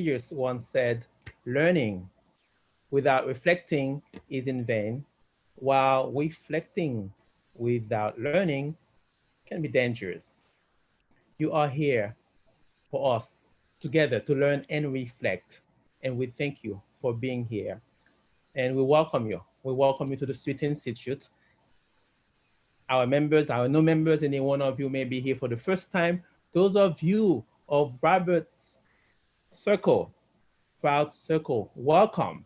Sirius once said, learning without reflecting is in vain, while reflecting without learning can be dangerous. You are here for us together to learn and reflect. And we thank you for being here. And we welcome you. We welcome you to the Sweet Institute. Our members, our new members, any one of you may be here for the first time. Those of you of Robert's Circle, Proud Circle, welcome.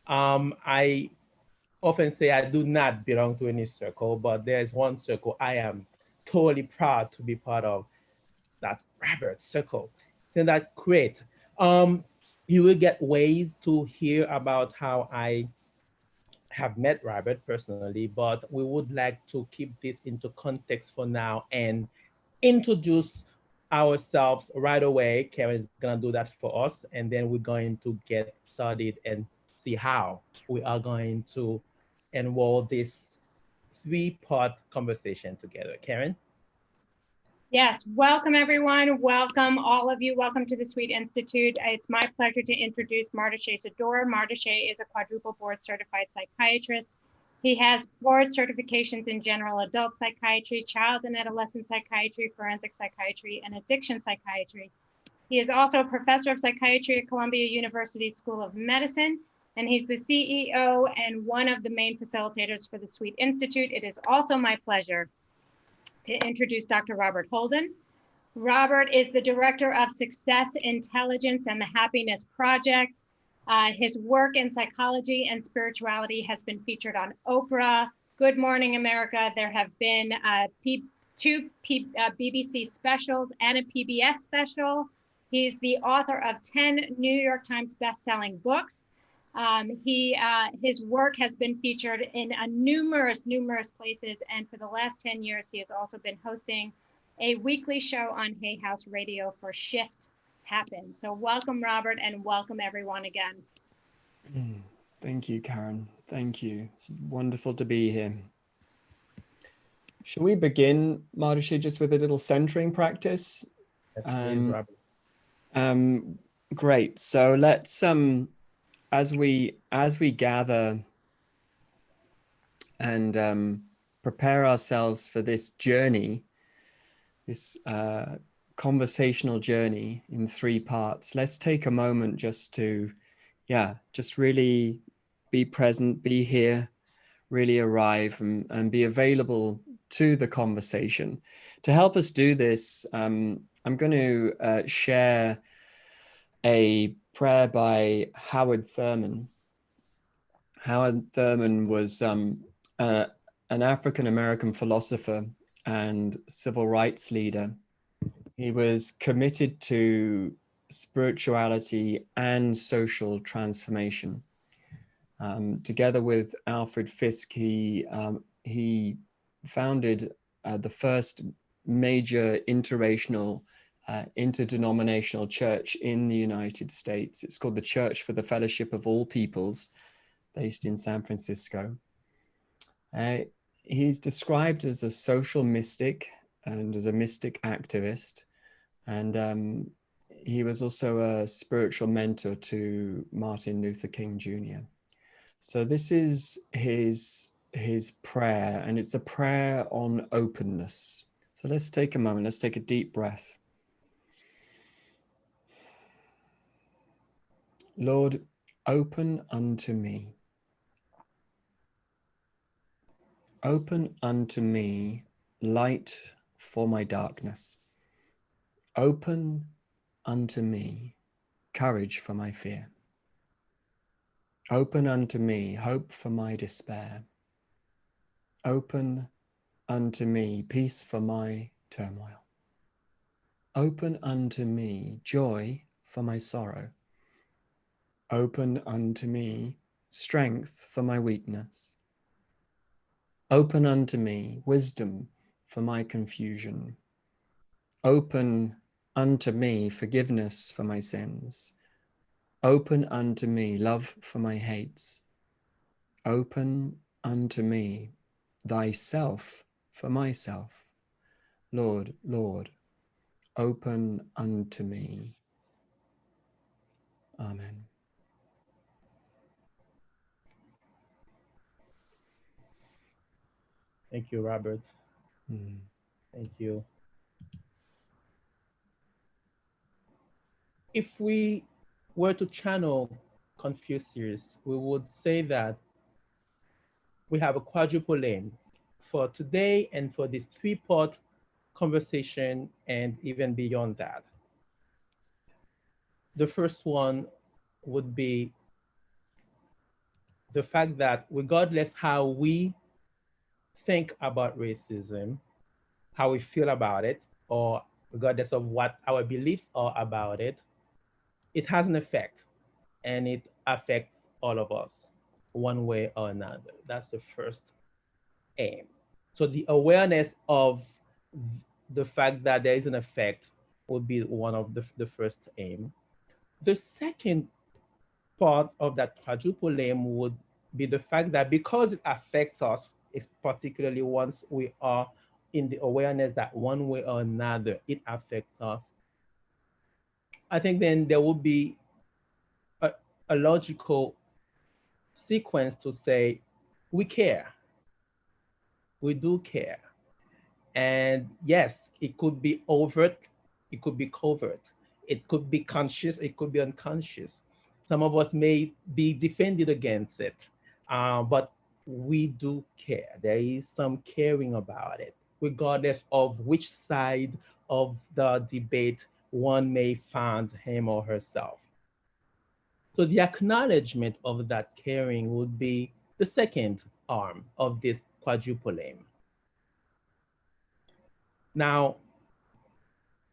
I often say I do not belong to any circle, but there's one circle I am totally proud to be part of. That's Robert's Circle. Isn't that great? You will get ways to hear about how I have met Robert personally, but we would like to keep this into context for now and introduce ourselves right away. Karen is gonna do that for us, and then we're going to get started and see how we are going to enroll this three-part conversation together. Karen? Yes, welcome everyone. Welcome all of you. Welcome to the Sweet Institute. It's my pleasure to introduce Marta Shea and Dr. Marta Shea is a quadruple board certified psychiatrist. He has board certifications in general adult psychiatry, child and adolescent psychiatry, forensic psychiatry, and addiction psychiatry. He is also a professor of psychiatry at Columbia University School of Medicine, and he's the CEO and one of the main facilitators for the Sweet Institute. It is also my pleasure to introduce Dr. Robert Holden. Robert is the Director of Success Intelligence and the Happiness Project. His work in psychology and spirituality has been featured on Oprah, Good Morning America. There have been two BBC specials and a PBS special. He's the author of 10 New York Times best-selling books. His work has been featured in numerous places, and for the last 10 years, he has also been hosting a weekly show on Hay House Radio for Shift Happens. So welcome, Robert, and welcome everyone again. Thank you, Karen. Thank you. It's wonderful to be here. Shall we begin, Marta Shea, just with a little centering practice? Please, Robert. Great. So let's as we gather and prepare ourselves for this journey, this conversational journey in three parts, let's take a moment just to, just really be present, be here, really arrive and be available to the conversation. To help us do this, I'm going to share a prayer by Howard Thurman. Howard Thurman was an African-American philosopher and civil rights leader. He was committed to spirituality and social transformation. Together with Alfred Fisk, he founded the first major interdenominational church in the United States. It's called the Church for the Fellowship of All Peoples, based in San Francisco. He's described as a social mystic and as a mystic activist. And he was also a spiritual mentor to Martin Luther King Jr. So this is his prayer, and it's a prayer on openness. So let's take a moment, let's take a deep breath. Lord, open unto me. Open unto me light for my darkness. Open unto me courage for my fear. Open unto me hope for my despair. Open unto me peace for my turmoil. Open unto me joy for my sorrow. Open unto me strength for my weakness. Open unto me wisdom for my confusion. Open unto me forgiveness for my sins. Open unto me love for my hates. Open unto me thyself for myself. Lord, Lord, open unto me. Amen. Thank you, Robert. Mm. Thank you. If we were to channel Confucius, we would say that we have a quadruple aim for today and for this three-part conversation and even beyond that. The first one would be the fact that regardless how we think about racism, how we feel about it, or regardless of what our beliefs are about it has an effect and it affects all of us one way or another. That's the first aim. So the awareness of the fact that there is an effect would be one of the first aim. The second part of that quadruple aim would be the fact that because it affects us, it's particularly once we are in the awareness that one way or another it affects us, I think then there would be a, a logical sequence to say we care, we do care. And yes, it could be overt, it could be covert, it could be conscious, it could be unconscious. Some of us may be defended against it, but we do care. There is some caring about it, regardless of which side of the debate one may find him or herself. So the acknowledgement of that caring would be the second arm of this quadruple aim. Now,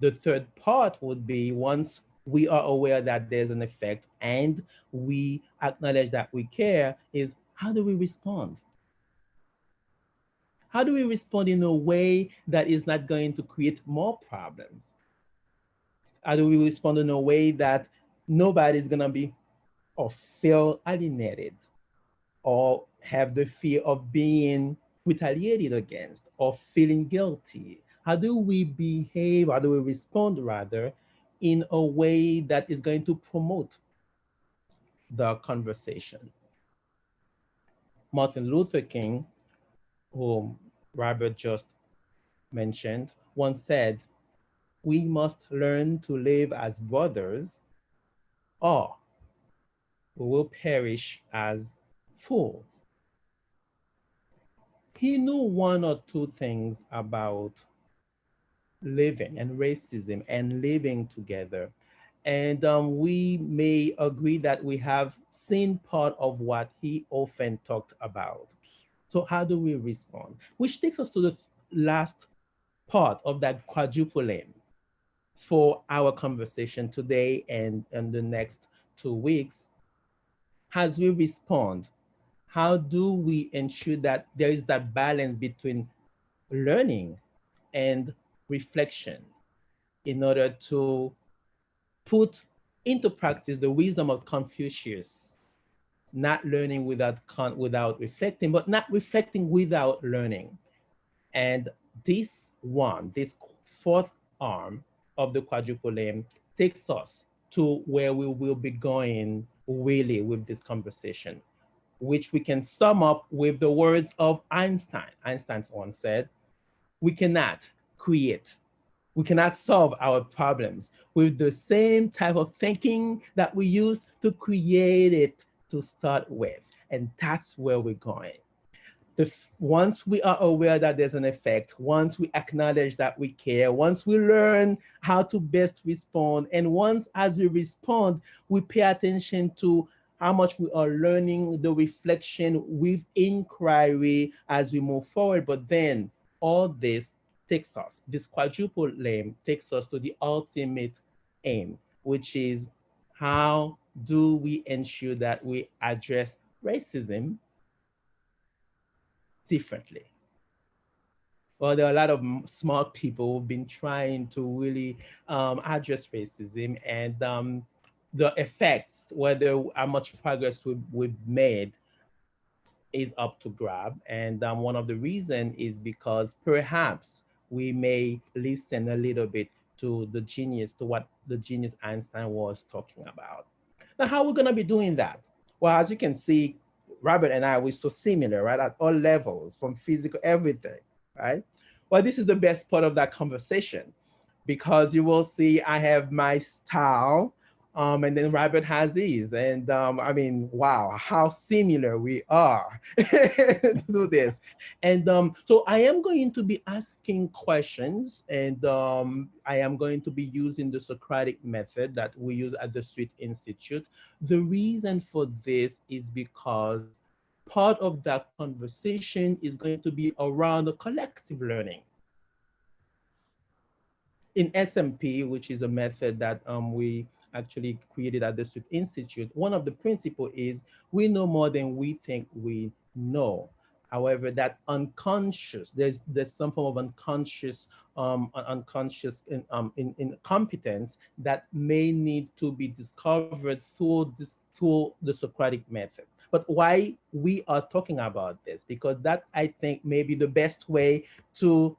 the third part would be once we are aware that there's an effect and we acknowledge that we care, is how do we respond? How do we respond in a way that is not going to create more problems? How do we respond in a way that nobody's going to be or feel alienated or have the fear of being retaliated against or feeling guilty? How do we behave? How do we respond rather in a way that is going to promote the conversation? Martin Luther King, whom Robert just mentioned, once said, "We must learn to live as brothers or we will perish as fools." He knew one or two things about living and racism and living together. And we may agree that we have seen part of what he often talked about. So, how do we respond? Which takes us to the last part of that quadruple aim for our conversation today and in the next 2 weeks. As we respond, how do we ensure that there is that balance between learning and reflection in order to put into practice the wisdom of Confucius, not learning without reflecting, but not reflecting without learning. And this fourth arm of the quadruple aim takes us to where we will be going really with this conversation, which we can sum up with the words of Einstein. Einstein once said, "We cannot create, we cannot solve our problems with the same type of thinking that we used to create it to start with." And that's where we're going. Once we are aware that there's an effect, once we acknowledge that we care, once we learn how to best respond, and once as we respond, we pay attention to how much we are learning, the reflection with inquiry as we move forward. But then all this takes us, this quadruple aim takes us to the ultimate aim, which is how do we ensure that we address racism differently? Well, there are a lot of smart people who've been trying to really address racism and the effects, whether how much progress we've made is up to grab. And one of the reasons is because perhaps we may listen a little bit to the genius, to what the genius Einstein was talking about. Now, how are we going to be doing that? Well, as you can see, Robert and I, we're so similar, right? At all levels, from physical, everything, right? Well, this is the best part of that conversation, because you will see I have my style, and then Robert has his. And I mean, wow, how similar we are to do this. And so I am going to be asking questions, and I am going to be using the Socratic method that we use at the Sweet Institute. The reason for this is because part of that conversation is going to be around the collective learning. In SMP, which is a method that we actually created at the Sweet Institute, one of the principles is we know more than we think we know. However, that unconscious, there's some form of unconscious in competence that may need to be discovered through the Socratic method. But why we are talking about this? Because that, I think, may be the best way to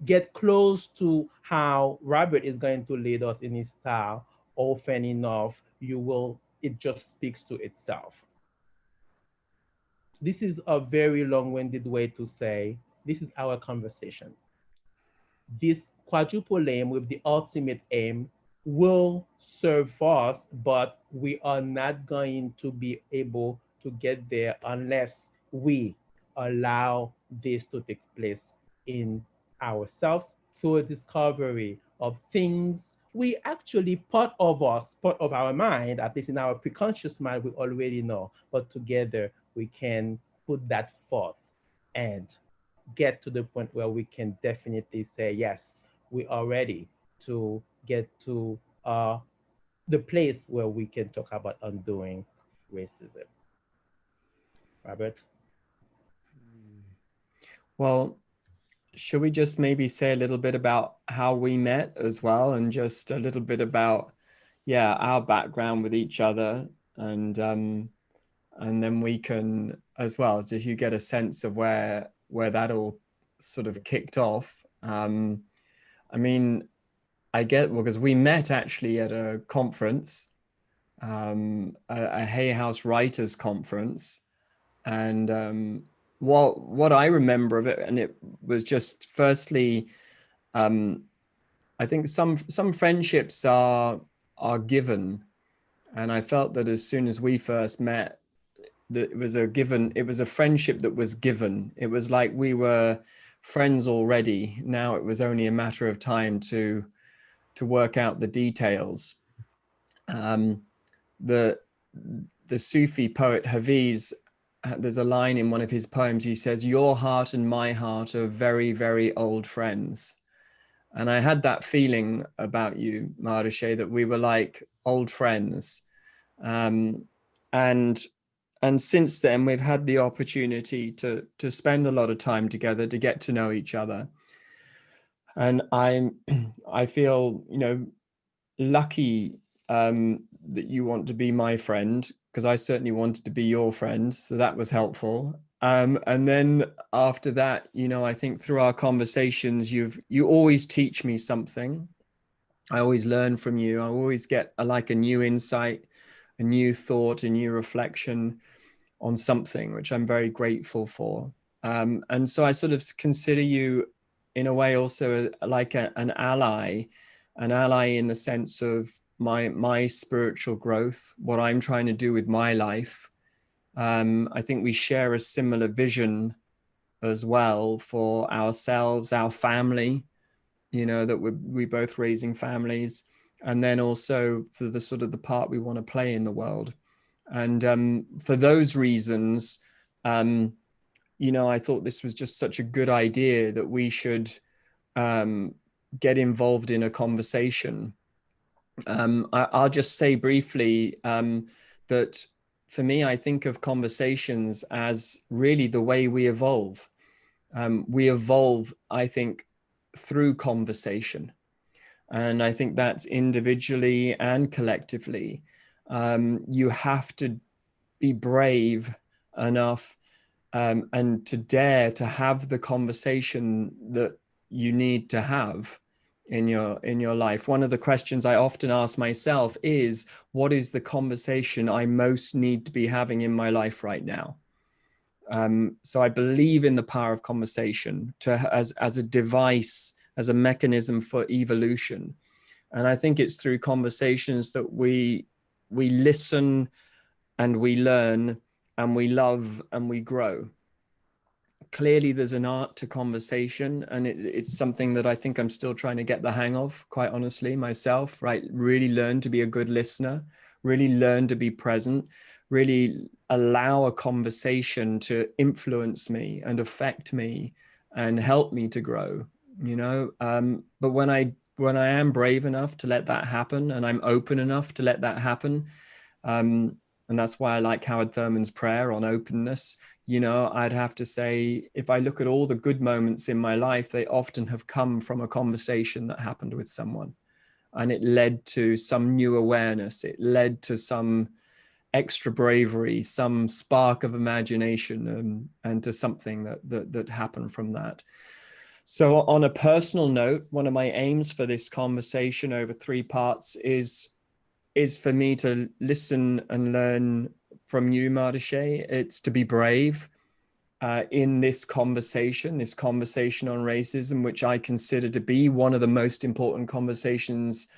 get close to how Robert is going to lead us in his style. Often enough, it just speaks to itself. This is a very long-winded way to say this is our conversation. This quadruple aim with the ultimate aim will serve us, but we are not going to be able to get there unless we allow this to take place in ourselves through a discovery of things we actually, part of us, part of our mind, at least in our preconscious mind, we already know, but together we can put that forth and get to the point where we can definitely say, yes, we are ready to get to the place where we can talk about undoing racism. Robert? Well, should we just maybe say a little bit about how we met as well, and just a little bit about, yeah, our background with each other, and then we can as well, so you get a sense of where that all sort of kicked off. I mean, I get, well, because we met actually at a conference, a Hay House Writers Conference, and what I remember of it, and it was just firstly, I think some friendships are given, and I felt that as soon as we first met, that it was a friendship that was given. It was like we were friends already. Now it was only a matter of time to work out the details. The Sufi poet Hafiz, there's a line in one of his poems. He says, "Your heart and my heart are very, very old friends." And I had that feeling about you, Marta Shea, that we were like old friends. And since then, we've had the opportunity to spend a lot of time together, to get to know each other. And I feel, lucky that you want to be my friend, because I certainly wanted to be your friend. So that was helpful. And then after that, I think through our conversations, you always teach me something. I always learn from you. I always get a new insight, a new thought, a new reflection on something, which I'm very grateful for. And so I sort of consider you in a way also like an ally in the sense of my spiritual growth, what I'm trying to do with my life. I think we share a similar vision as well for ourselves, our family, that we both raising families, and then also for the sort of the part we want to play in the world. And for those reasons, I thought this was just such a good idea that we should get involved in a conversation. I'll just say briefly that for me, I think of conversations as really the way we evolve. We evolve, I think, through conversation. And I think that's individually and collectively. You have to be brave enough and to dare to have the conversation that you need to have in your life? One of the questions I often ask myself is, what is the conversation I most need to be having in my life right now? So I believe in the power of conversation as a device, as a mechanism for evolution. And I think it's through conversations that we listen and we learn and we love and we grow. Clearly there's an art to conversation, and it's something that I think I'm still trying to get the hang of, quite honestly, myself, right? Really learn to be a good listener, really learn to be present, really allow a conversation to influence me and affect me and help me to grow, you know? But when I am brave enough to let that happen, and I'm open enough to let that happen, and that's why I like Howard Thurman's prayer on openness. You know, I'd have to say, if I look at all the good moments in my life, they often have come from a conversation that happened with someone. And it led to some new awareness. It led to some extra bravery, some spark of imagination, and to something that happened from that. So on a personal note, one of my aims for this conversation over 3 parts is for me to listen and learn from you, Marta Shea. It's to be brave in this conversation on racism, which I consider to be one of the most important conversations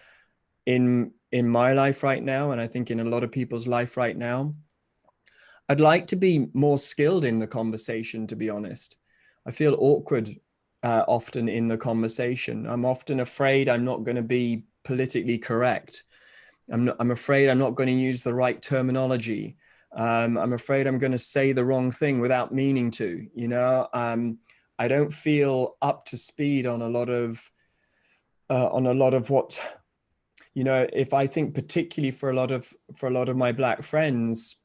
in my life right now, and I think in a lot of people's life right now. I'd like to be more skilled in the conversation, to be honest. I feel awkward often in the conversation. I'm often afraid I'm not going to be politically correct. I'm afraid I'm not going to use the right terminology. I'm afraid I'm going to say the wrong thing without meaning to, you know. I don't feel up to speed on a lot of what, you know, if I think particularly for a lot of my Black friends,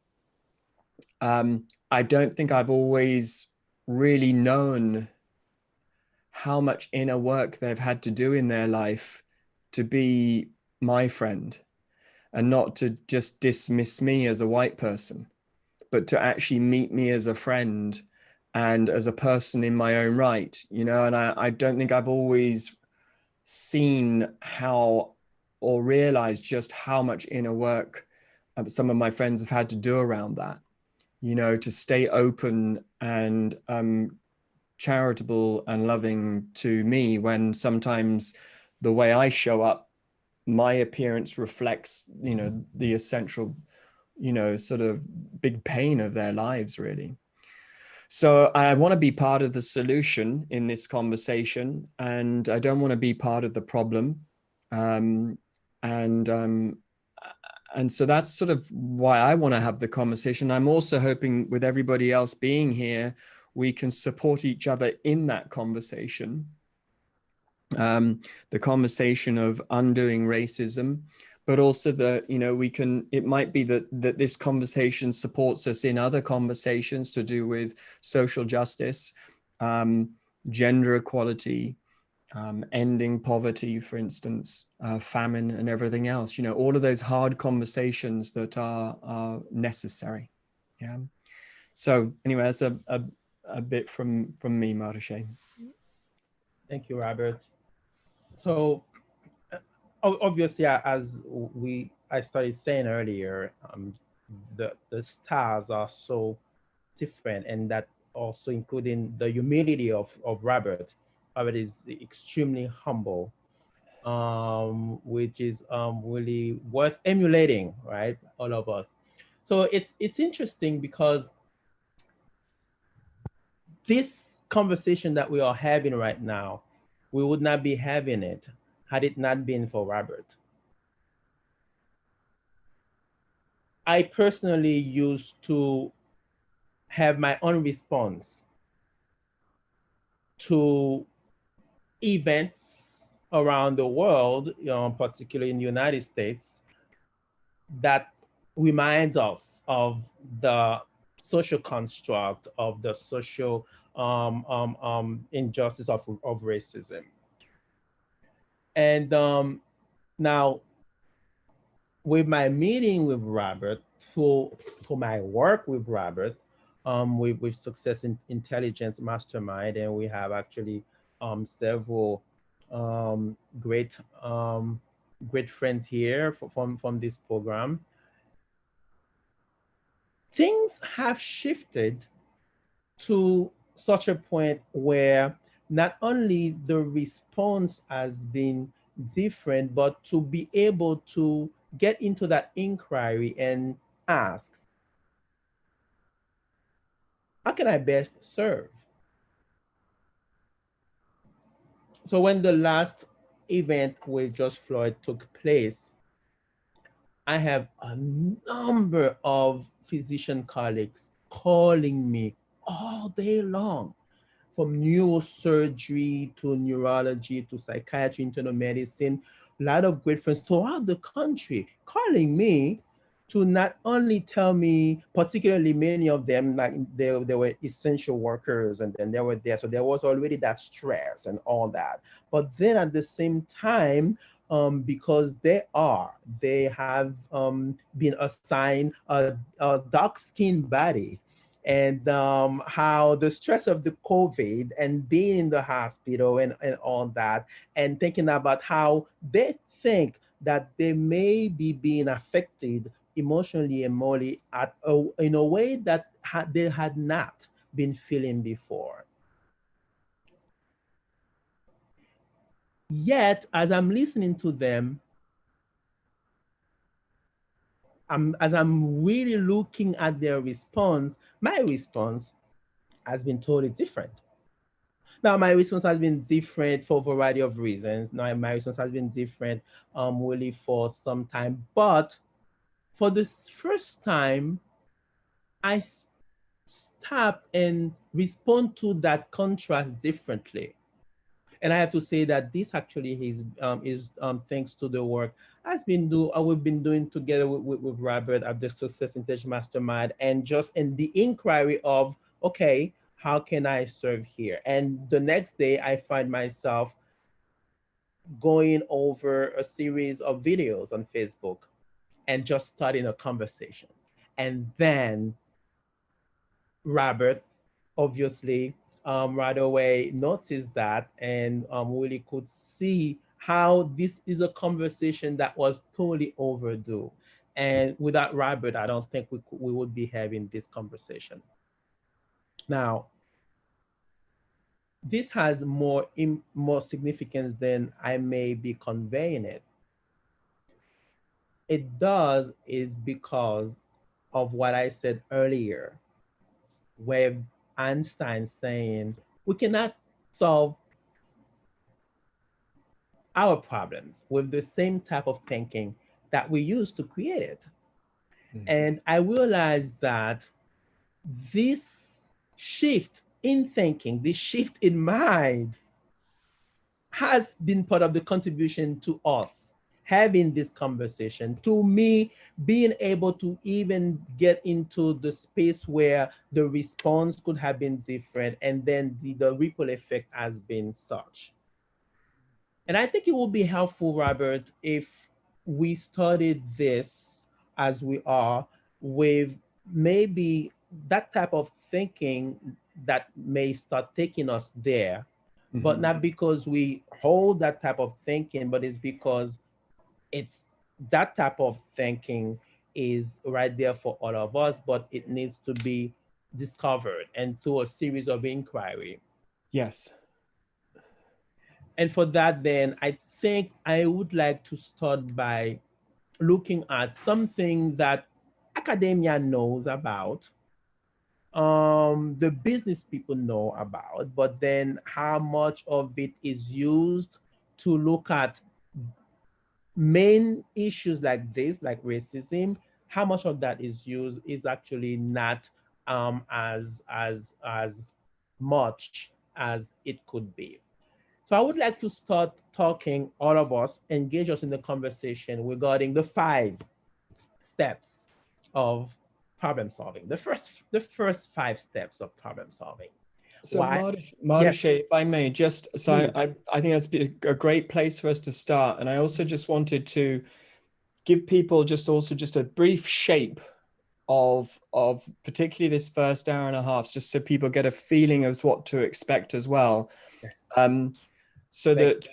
I don't think I've always really known how much inner work they've had to do in their life to be my friend, and not to just dismiss me as a white person, but to actually meet me as a friend and as a person in my own right, you know. And I don't think I've always seen how or realized just how much inner work some of my friends have had to do around that, you know, to stay open and charitable and loving to me when sometimes the way I show up, my appearance reflects, you know, the essential, you know, sort of big pain of their lives, really. So I want to be part of the solution in this conversation, and I don't want to be part of the problem. And so that's sort of why I want to have the conversation. I'm also hoping with everybody else being here, we can support each other in that conversation. The conversation of undoing racism, but also the, you know, it might be that this conversation supports us in other conversations to do with social justice, gender equality, ending poverty, for instance, famine and everything else, you know, all of those hard conversations that are necessary. Yeah. So anyway, that's a bit from me, Marta Shea. Thank you, Robert. So obviously, as I started saying earlier, the stars are so different, and that also including the humility of Robert. Robert is extremely humble, which is really worth emulating, right? All of us. So it's interesting because this conversation that we are having right now, we would not be having it had it not been for Robert. I personally used to have my own response to events around the world, you know, particularly in the United States, that reminds us of the social construct of the social injustice of racism. And now, with my meeting with Robert, for my work with Robert, with Success in Intelligence Mastermind, and we have actually several great great friends here from this program, things have shifted to such a point where not only the response has been different, but to be able to get into that inquiry and ask, how can I best serve? So when the last event with George Floyd took place, I have a number of physician colleagues calling me all day long, from neurosurgery to neurology to psychiatry, internal medicine, a lot of great friends throughout the country calling me to not only tell me, particularly many of them, like they were essential workers and then they were there. So there was already that stress and all that. But then at the same time, because they have been assigned a dark skinned body, and how the stress of the COVID and being in the hospital and all that, and thinking about how they think that they may be being affected emotionally and morally in a way that they had not been feeling before. Yet, as I'm listening to them, as I'm really looking at their response, my response has been totally different. Now, my response has been different for a variety of reasons. Now, my response has been different really for some time. But for the first time, I stopped and respond to that contrast differently. And I have to say that this actually is thanks to the work we've been doing together with Robert at the Success Intelligence Mastermind, and just in the inquiry of, okay, how can I serve here? And the next day I find myself going over a series of videos on Facebook and just starting a conversation. And then Robert obviously right away noticed that, and really could see how this is a conversation that was totally overdue. And without Robert, I don't think we would be having this conversation. Now, this has more significance than I may be conveying it. It does is because of what I said earlier, where Einstein saying we cannot solve our problems with the same type of thinking that we use to create it. And I realized that this shift in thinking, this shift in mind, has been part of the contribution to us having this conversation, to me being able to even get into the space where the response could have been different, and then the ripple effect has been such. And I think it would be helpful, Robert, if we studied this as we are, with maybe that type of thinking that may start taking us there, but not because we hold that type of thinking, but it's because it's that type of thinking is right there for all of us, but it needs to be discovered and through a series of inquiry. Yes. And for that, then I think I would like to start by looking at something that academia knows about, the business people know about, but then how much of it is used to look at main issues like this, like racism, how much of that is used is actually not as much as it could be. So I would like to start talking, all of us, engage us in the conversation regarding the 5 steps of problem solving. The first 5 steps of problem solving. So Why? Marta Yes, Shea, if I may, just so please. I think that's a great place for us to start. And I also just wanted to give people just a brief shape of particularly this first hour and a half, just so people get a feeling of what to expect as well. Yes. So Thank that you.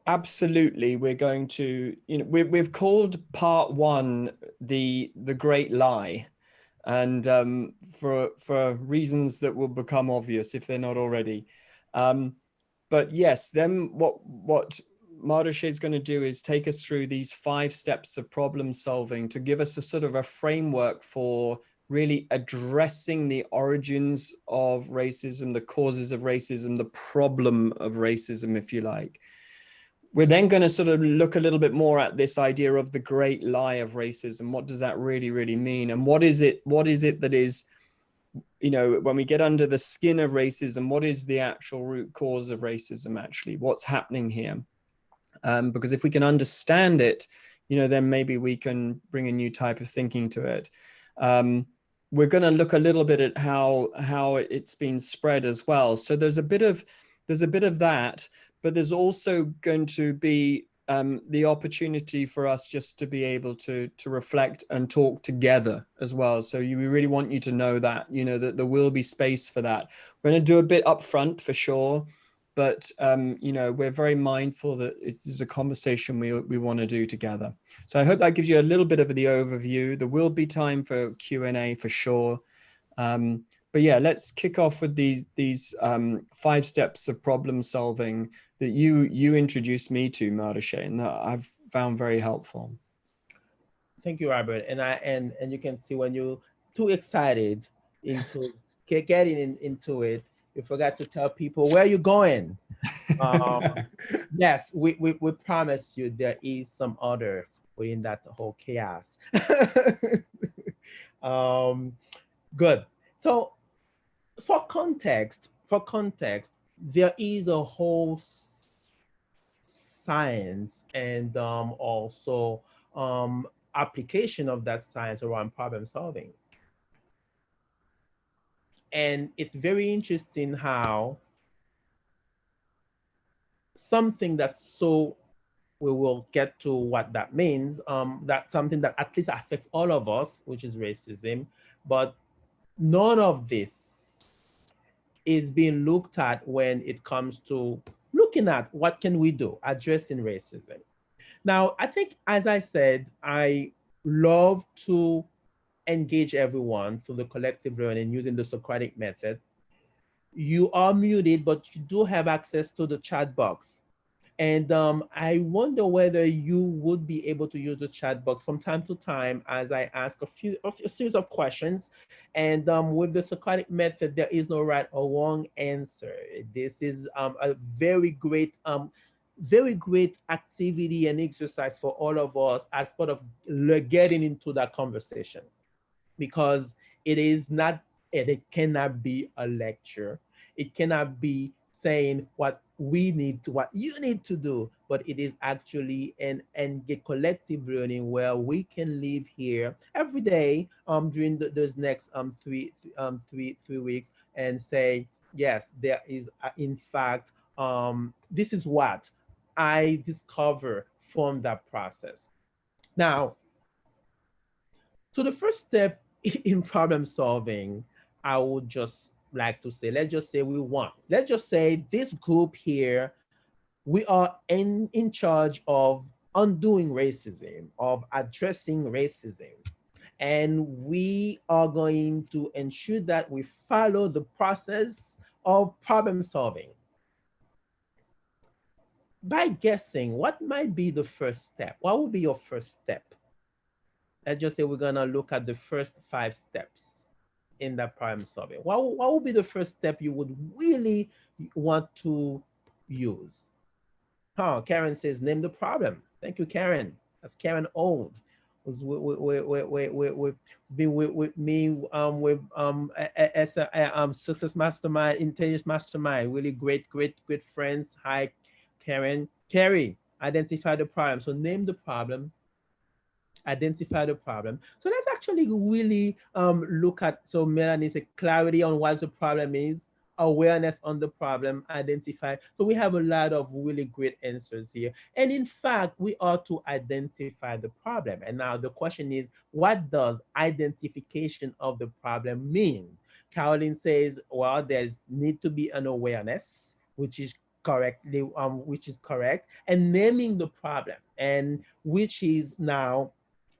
Absolutely, we're going to, we've called part one the great lie, and for reasons that will become obvious if they're not already. But yes, then what Marta Shea is going to do is take us through these 5 steps of problem solving to give us a sort of a framework for really addressing the origins of racism, the causes of racism, the problem of racism, if you like. We're then going to sort of look a little bit more at this idea of the great lie of racism. What does that really, really mean? And what is it that is, when we get under the skin of racism, what is the actual root cause of racism actually? What's happening here? Because if we can understand it, then maybe we can bring a new type of thinking to it. We're going to look a little bit at how it's been spread as well. So there's a bit of that, but there's also going to be the opportunity for us just to be able to reflect and talk together as well. So we really want you to know that, that there will be space for that. We're going to do a bit up front for sure, but we're very mindful that this is a conversation we want to do together. So I hope that gives you a little bit of the overview. There will be time for Q&A for sure. But yeah, let's kick off with these 5 steps of problem solving that you introduced me to, Marta Shea, and that I've found very helpful. Thank you, Robert. And you can see when you're too excited into getting into it, you forgot to tell people where you're going. Yes, we promise you there is some order within that whole chaos. um, Good. So for context, there is a whole science and also um, application of that science around problem solving. And it's very interesting how something that's so, we will get to what that means, that's something that at least affects all of us, which is racism, but none of this is being looked at when it comes to looking at what can we do addressing racism. Now, I think, as I said, I love to engage everyone through the collective learning using the Socratic method. You are muted, but you do have access to the chat box. And I wonder whether you would be able to use the chat box from time to time as I ask a series of questions. And with the Socratic method, there is no right or wrong answer. This is a very great activity and exercise for all of us as part of getting into that conversation, because it is not, it cannot be a lecture. It cannot be saying what we need to, what you need to do, but it is actually an a collective learning where we can live here every day during those next 3 weeks and say, yes, there is in fact this is what I discover from that process. Now, so the first step in problem solving, I would just like to say, let's just say let's just say this group here, we are in charge of undoing racism, of addressing racism. And we are going to ensure that we follow the process of problem solving. By guessing, what might be the first step? What would be your first step? Let's just say we're gonna look at the first 5 steps in that problem solving. What would be the first step you would really want to use? Oh, Karen says, name the problem. Thank you, Karen. That's Karen Old. Was been with me as a success mastermind, intelligence mastermind. Really great friends. Hi, Karen. Carrie, identify the problem. So name the problem, identify the problem. So let's actually really look at, so Melanie said clarity on what the problem is, awareness on the problem, identify. So we have a lot of really great answers here. And in fact, we ought to identify the problem. And now the question is, what does identification of the problem mean? Caroline says, well, there's need to be an awareness, which is correctly, which is correct, and naming the problem, and which is now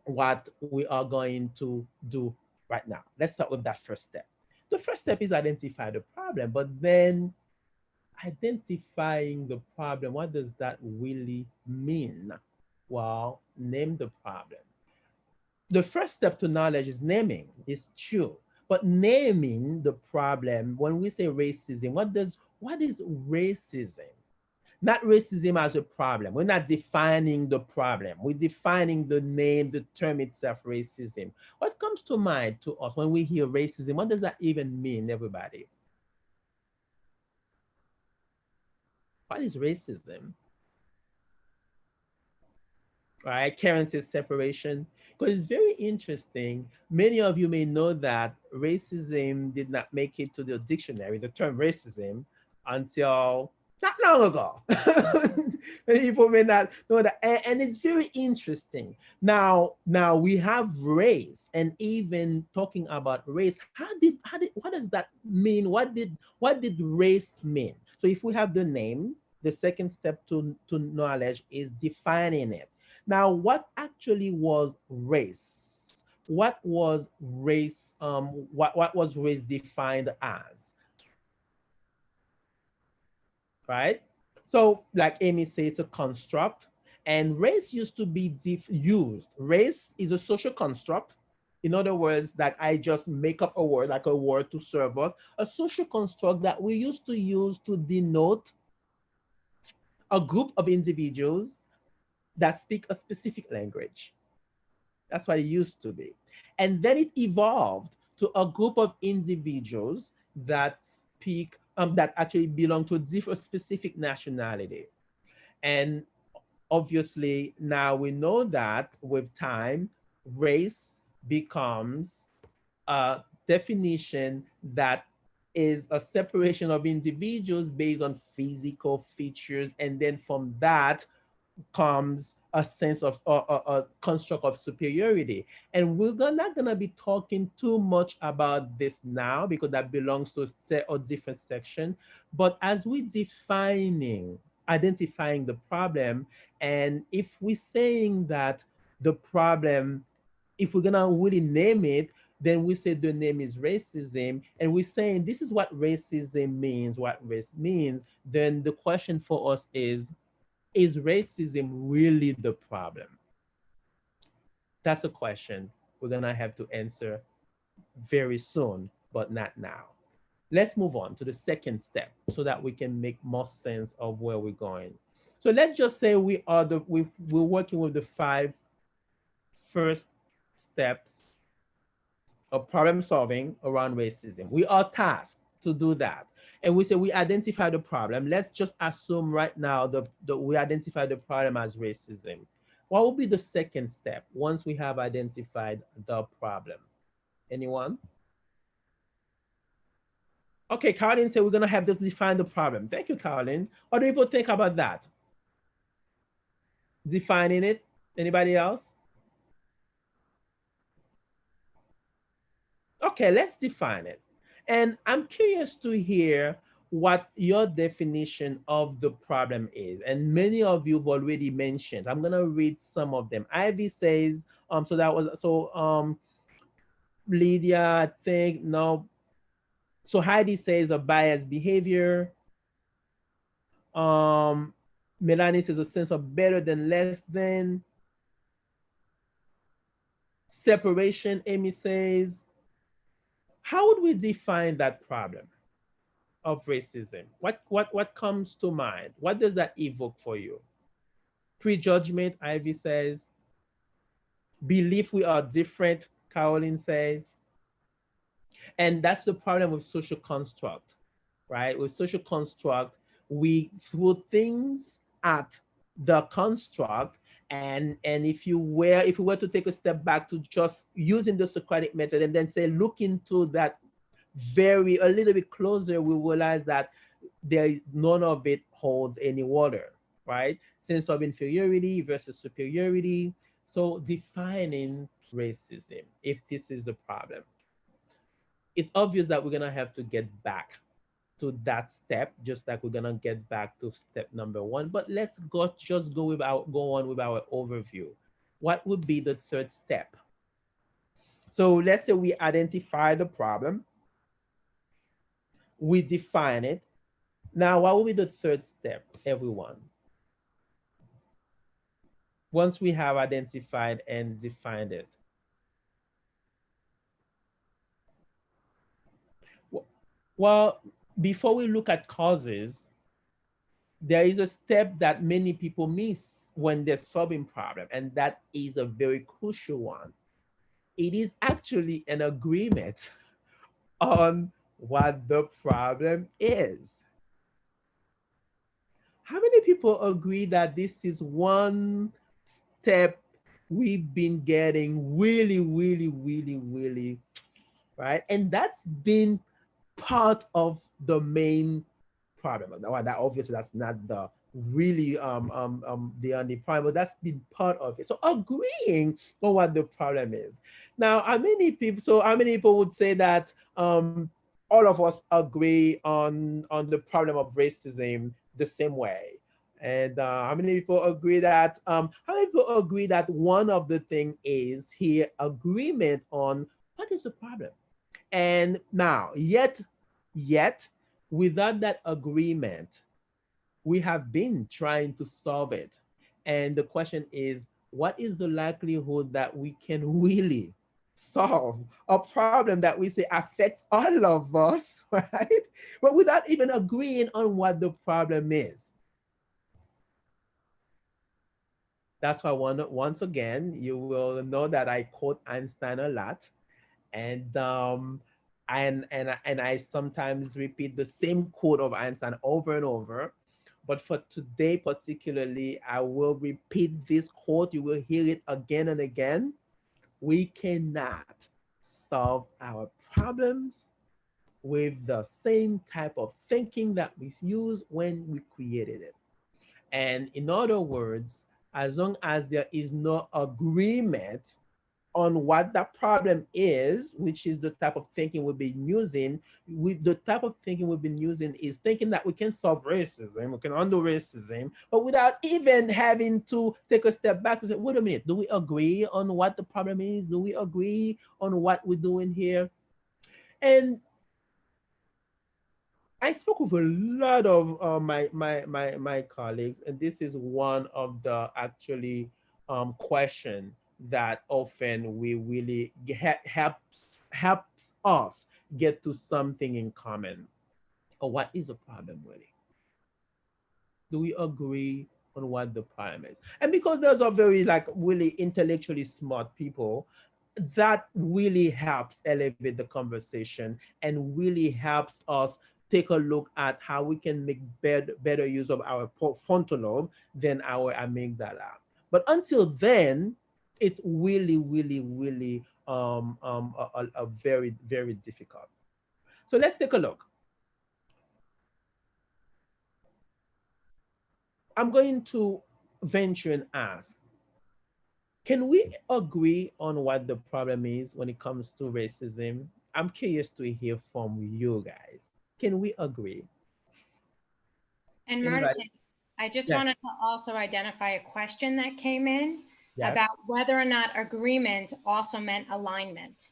what we are going to do right now. Let's start with that first step. The first step is identify the problem, but then identifying the problem, what does that really mean? Well, name the problem. The first step to knowledge is naming. It's true. But naming the problem, when we say racism, what is racism? Not racism as a problem. We're not defining the problem. We're defining the name, the term itself, racism. What comes to mind to us when we hear racism? What does that even mean, everybody? What is racism? Right? Karen says separation. Because it's very interesting. Many of you may know that racism did not make it to the dictionary, the term racism, until not long ago. Many people may not know that. And it's very interesting. Now we have race, and even talking about race, what does that mean? What did race mean? So if we have the name, the second step to knowledge is defining it. Now, what actually was race? What was race? What was race defined as? Right? So, like Amy said, it's a construct, and race used to be used. Race is a social construct. In other words, that I just make up a word, like a word to serve us, a social construct that we used to use to denote a group of individuals that speak a specific language. That's what it used to be. And then it evolved to a group of individuals that speak, that actually belong to a different specific nationality. And obviously, now we know that with time, race becomes a definition that is a separation of individuals based on physical features. And then from that, comes a sense of a construct of superiority. And we're not going to be talking too much about this now because that belongs to a different section. But as we identifying the problem, and if we're saying that the problem, if we're going to really name it, then we say the name is racism, and we're saying this is what racism means, what race means, then the question for us is racism really the problem? That's a question we're going to have to answer very soon, but not now. Let's move on to the second step so that we can make more sense of where we're going. So let's just say we're working with the 5 first steps of problem solving around racism. We are tasked to do that. And we say we identify the problem. Let's just assume right now that we identify the problem as racism. What will be the second step once we have identified the problem? Anyone? Okay, Caroline said we're going to have to define the problem. Thank you, Caroline. What do people think about that? Defining it? Anybody else? Okay, let's define it. And I'm curious to hear what your definition of the problem is. And many of you have already mentioned. I'm gonna read some of them. Ivy says, Lydia, I think, no. So Heidi says a biased behavior. Melanie says a sense of better than, less than. Separation, Amy says. How would we define that problem of racism? What comes to mind? What does that evoke for you? Prejudgment, Ivy says. Belief we are different, Caroline says. And that's the problem with social construct, right? With social construct, we throw things at the construct, and if we were to take a step back to just using the Socratic method and then say look into that a little bit closer, we realize that none of it holds any water, right? Sense of inferiority versus superiority. So defining racism, if this is the problem, it's obvious that we're going to have to get back to that step, just like we're gonna get back to step number one. But let's go just go on with our overview. What would be the third step? So let's say we identify the problem, we define it. Now, what will be the third step, everyone? Once we have identified and defined it. Well, before we look at causes, there is a step that many people miss when they're solving problem, and that is a very crucial one. It is actually an agreement on what the problem is. How many people agree that this is one step we've been getting really, really, really, really, right? And that's been part of the main problem. Now, that obviously that's not the really the only problem, but that's been part of it. So agreeing on what the problem is. Now, how many people would say that all of us agree on the problem of racism the same way? And how many people agree that how many people agree that one of the thing is here agreement on what is the problem? And now, yet, without that agreement, we have been trying to solve it. And the question is, what is the likelihood that we can really solve a problem that we say affects all of us, right? But without even agreeing on what the problem is. That's why once again, you will know that I quote Einstein a lot. And and I sometimes repeat the same quote of Einstein over and over. But for today particularly, I will repeat this quote. You will hear it again and again. We cannot solve our problems with the same type of thinking that we used when we created it. And in other words, as long as there is no agreement on what that problem is, which is the type of thinking we've been using. The type of thinking we've been using is thinking that we can solve racism, we can undo racism, but without even having to take a step back to say, wait a minute, do we agree on what the problem is? Do we agree on what we're doing here? And I spoke with a lot of my colleagues, and this is one of the actually question that often we really helps us get to something in common. Or what is the problem really? Do we agree on what the problem is? And because those are very like really intellectually smart people, that really helps elevate the conversation and really helps us take a look at how we can make better use of our frontal lobe than our amygdala. But until then, it's really, really, really a very, very difficult. So let's take a look. I'm going to venture and ask, can we agree on what the problem is when it comes to racism? I'm curious to hear from you guys. Can we agree? And Marta, Anybody? I just Yeah. wanted to also identify a question that came in Yes. about whether or not agreement also meant alignment.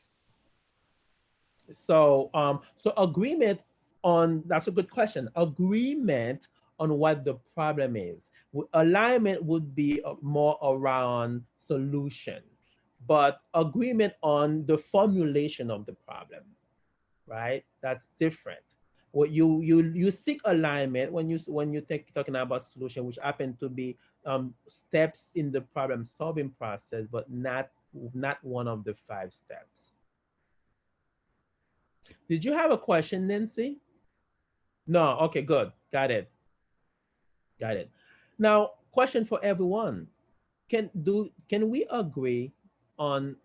So agreement on, that's a good question. Agreement on what the problem is. Alignment would be more around solution, but agreement on the formulation of the problem, right? That's different. What you seek alignment when you talking about solution, which happen to be steps in the problem solving process, but not one of the five steps. Did you have a question, Nancy? No. Okay, good. Got it. Got it. Now, question for everyone. Can we agree on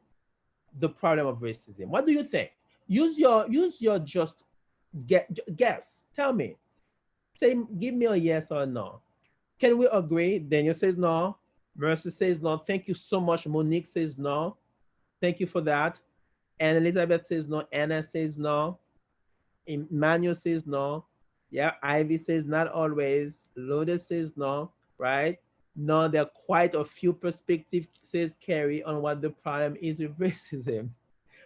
the problem of racism? What do you think? Use your just guess. Tell me. Say, give me a yes or no. Can we agree? Daniel says no. Mercy says no. Thank you so much. Monique says no. Thank you for that. And Elizabeth says no. Anna says no. Emmanuel says no. Yeah, Ivy says not always. Lourdes says no, right? No, there are quite a few perspectives, says Carrie, on what the problem is with racism.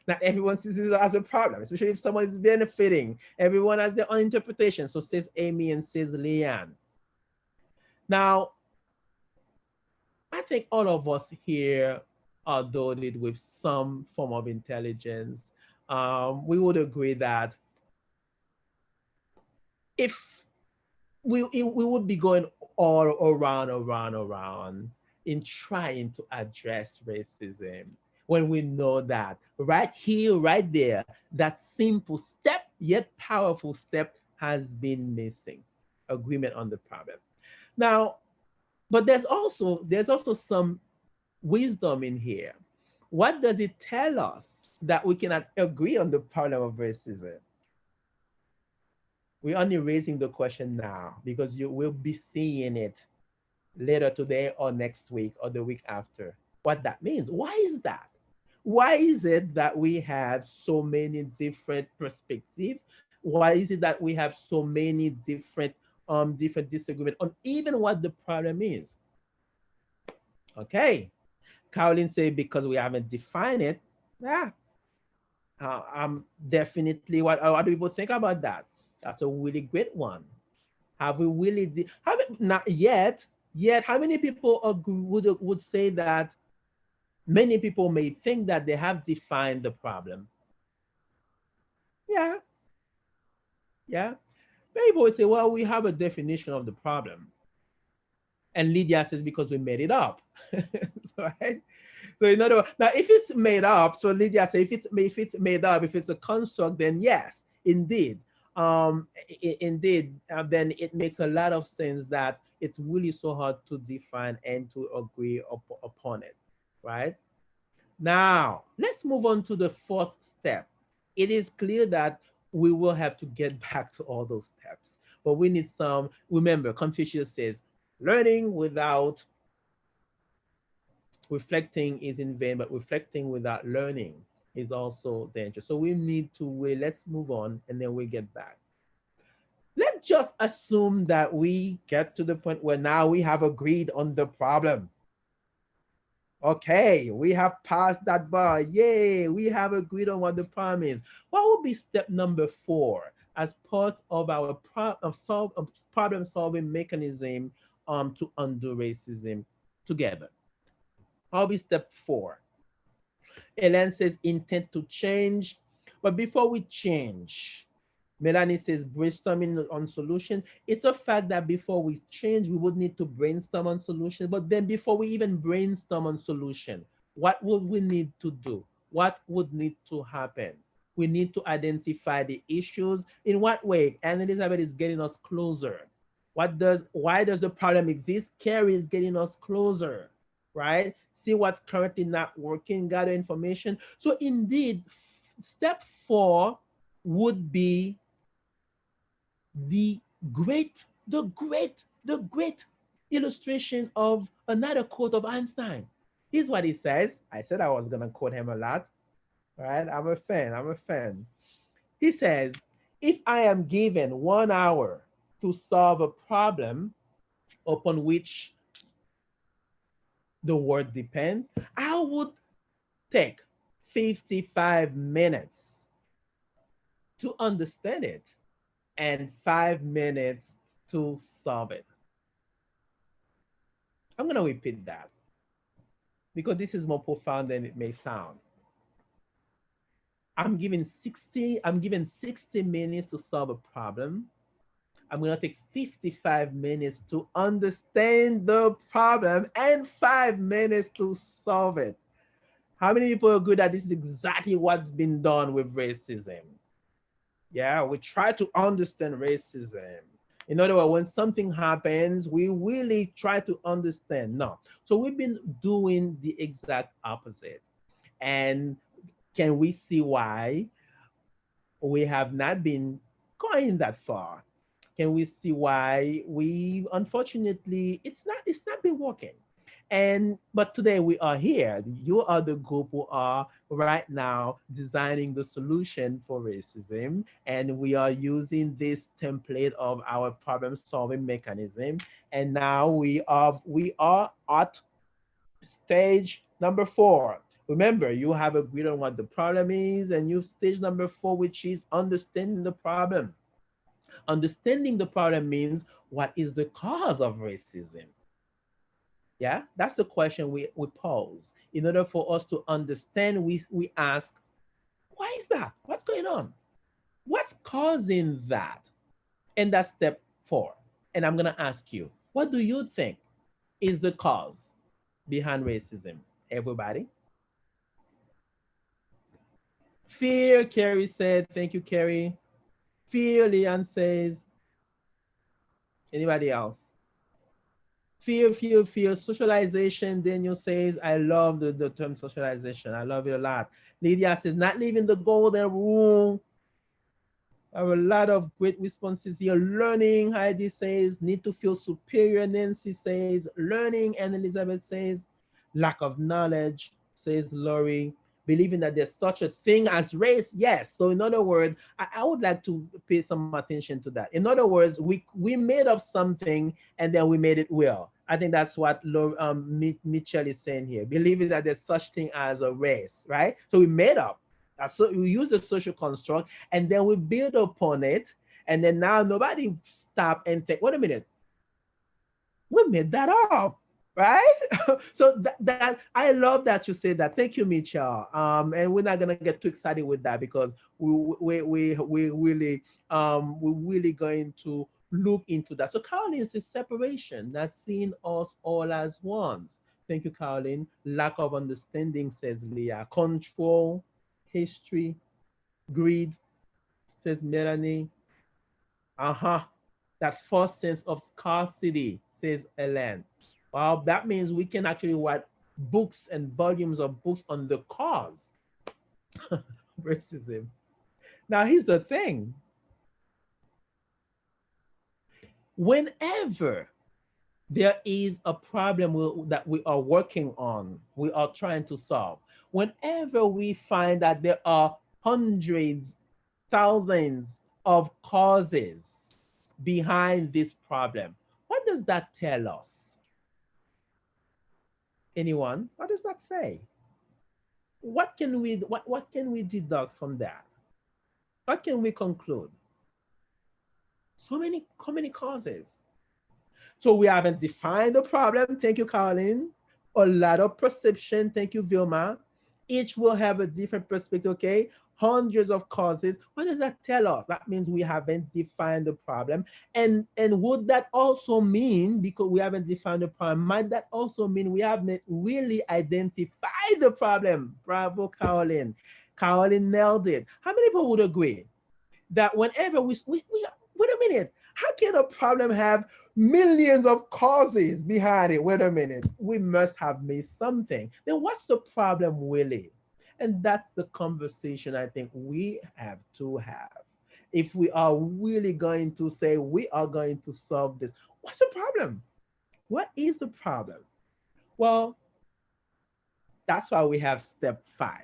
Not everyone sees it as a problem, especially if someone is benefiting. Everyone has their own interpretation. So says Amy and says Leanne. Now, I think all of us here are dotted with some form of intelligence. We would agree that if we would be going all around in trying to address racism when we know that right here, right there, that simple step yet powerful step has been missing. Agreement on the problem. Now, but there's also some wisdom in here. What does it tell us that we cannot agree on the problem of racism? We're only raising the question now because you will be seeing it later today or next week or the week after. What that means. Why is that? Why is it that we have so many different perspectives? Why is it that we have so many different disagreement on even what the problem is? Okay. Caroline say because we haven't defined it. Yeah. Definitely what do people think about that? That's a really great one. Have we really have it not yet how many people would say that many people may think that they have defined the problem? Yeah, yeah. Many people would say, well, we have a definition of the problem. And Lydia says, because we made it up. So, right? So in other words, now if it's made up, so Lydia says, if it's made up, if it's a construct, then yes, indeed. Then it makes a lot of sense that it's really so hard to define and to agree upon it, right? Now, let's move on to the fourth step. It is clear that we will have to get back to all those steps, but we need some. Remember, Confucius says, learning without reflecting is in vain, but reflecting without learning is also dangerous. So we need to wait. Let's move on and then we get back. Let's just assume that we get to the point where now we have agreed on the problem. Okay, we have passed that bar. Yay, we have agreed on what the problem is. What would be step number 4 as part of our problem solving mechanism to undo racism together? What would be step 4? Ellen says intent to change. But before we change, Melanie says brainstorming on solution. It's a fact that before we change, we would need to brainstorm on solution. But then before we even brainstorm on solution, what would we need to do? What would need to happen? We need to identify the issues. In what way? And Elizabeth is getting us closer. Why does the problem exist? Carrie is getting us closer, right? See what's currently not working, gather information. So indeed, step 4 would be the great illustration of another quote of Einstein. Here's what he says. I said I was gonna quote him a lot, right? I'm a fan. He says, if I am given 1 hour to solve a problem upon which the world depends, I would take 55 minutes to understand it and 5 minutes to solve it. I'm going to repeat that because this is more profound than it may sound. I'm given 60 minutes to solve a problem. I'm going to take 55 minutes to understand the problem and 5 minutes to solve it. How many people agree that this is exactly what's been done with racism? Yeah, we try to understand racism. In other words, when something happens, we really try to understand. No. So we've been doing the exact opposite. And can we see why we have not been going that far? Can we see why we unfortunately it's not been working? But today we are here. You are the group who are right now designing the solution for racism, and we are using this template of our problem solving mechanism. And now we are at stage number 4. Remember, you have agreed on what the problem is, and you stage number 4, which is understanding the problem. Understanding the problem means what is the cause of racism? Yeah, that's the question we pose. In order for us to understand, we ask, why is that? What's going on? What's causing that? And that's step 4. And I'm going to ask you, what do you think is the cause behind racism? Everybody? Fear, Carrie said. Thank you, Carrie. Fear, Leon says. Anybody else? Fear, fear, fear. Socialization, Daniel says. I love the term socialization. I love it a lot. Lydia says, not leaving the golden rule. I have a lot of great responses here. Learning, Heidi says. Need to feel superior, Nancy says. Learning, and Elizabeth says. Lack of knowledge, says Lori. Believing that there's such a thing as race, yes. So in other words, I would like to pay some attention to that. In other words, we made up something and then we made it well. I think that's what Mitchell is saying here. Believing that there's such thing as a race, right? So we made up. So we use the social construct and then we build upon it. And then now nobody stop and think, wait a minute, we made that up, right? So that I love that you say that. Thank you, Mitchell. And we're not gonna get too excited with that because we really we're really going to look into that. So Caroline says separation, not seeing us all as ones. Thank you, Caroline. Lack of understanding, says Leah. Control, history, greed, says Melanie. Uh-huh. That false sense of scarcity, says Ellen. Well, that means we can actually write books and volumes of books on the cause of racism. Now, here's the thing. Whenever there is a problem that we are working on, we are trying to solve, whenever we find that there are hundreds, thousands of causes behind this problem, what does that tell us? Anyone? What does that say? What can we deduct from that? What can we conclude? So many causes. So we haven't defined the problem. Thank you, Colin. A lot of perception. Thank you, Vilma. Each will have a different perspective, okay? Hundreds of causes. What does that tell us? That means we haven't defined the problem. And would that also mean, because we haven't defined the problem, might that also mean we haven't really identified the problem? Bravo, Caroline. Caroline nailed it. How many people would agree that whenever we wait a minute, how can a problem have millions of causes behind it? Wait a minute, we must have missed something. Then what's the problem really? And that's the conversation I think we have to have. If we are really going to say we are going to solve this, what's the problem? What is the problem? Well, that's why we have step 5.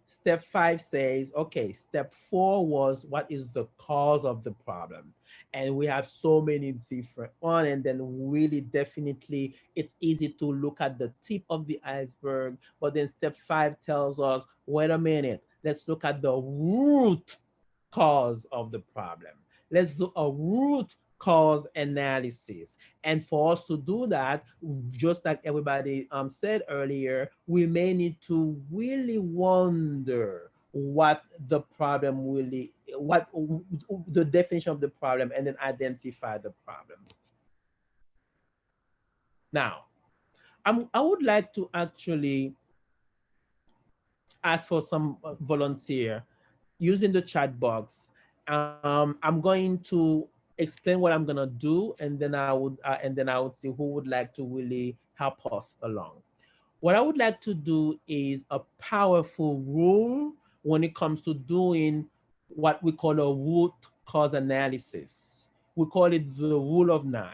Step 5 says, okay, step 4 was what is the cause of the problem? And we have so many different one, and then really definitely it's easy to look at the tip of the iceberg. But then step 5 tells us, wait a minute, let's look at the root cause of the problem. Let's do a root cause analysis. And for us to do that, just like everybody said earlier, we may need to really wonder what the problem really, what the definition of the problem, and then identify the problem. Now, I would like to actually ask for some volunteer using the chat box. I'm going to explain what I'm gonna do, and then I would see who would like to really help us along. What I would like to do is a powerful rule when it comes to doing what we call a root cause analysis. We call it the rule of 9.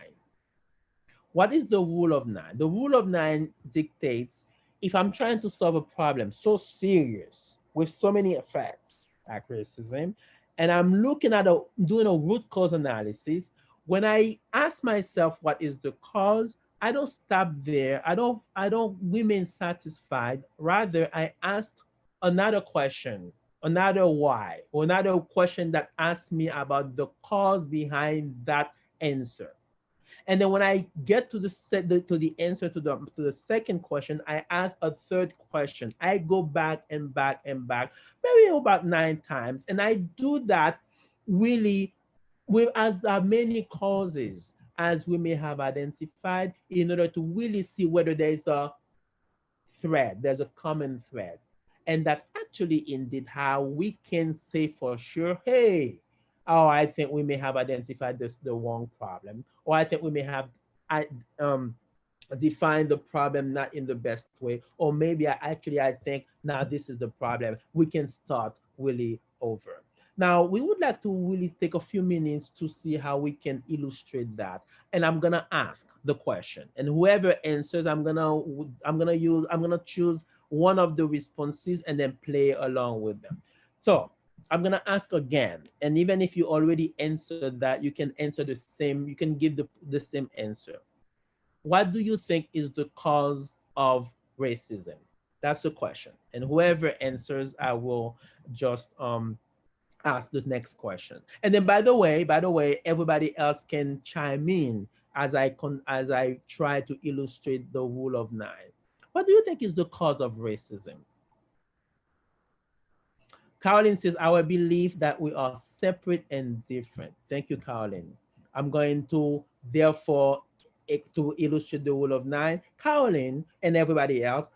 What is the rule of nine? The rule of nine dictates if I'm trying to solve a problem so serious with so many effects, like racism, and I'm looking at doing a root cause analysis, when I ask myself what is the cause, I don't stop there. I don't remain satisfied. Rather, I ask another question, another why, or another question that asks me about the cause behind that answer. And then when I get to the answer to the second question, I ask a third question. I go back and back and back, maybe about 9 times, and I do that really with as many causes as we may have identified in order to really see whether there's a thread, there's a common thread. And that's actually indeed how we can say for sure, hey, oh, I think we may have identified the wrong problem, or I think we may have I, um, defined the problem not in the best way, or maybe I think now this is the problem. We can start really over. Now, we would like to really take a few minutes to see how we can illustrate that. And I'm gonna ask the question, and whoever answers, I'm gonna choose one of the responses and then play along with them. So I'm gonna ask again, and even if you already answered that, you can answer the same. You can give the same answer. What do you think is the cause of racism? That's the question. And whoever answers, I will just ask the next question. And then by the way, everybody else can chime in as I try to illustrate the rule of nine. What do you think is the cause of racism? Caroline says, our belief that we are separate and different. Thank you, Caroline. I'm going to therefore to illustrate the rule of nine. Caroline and everybody else,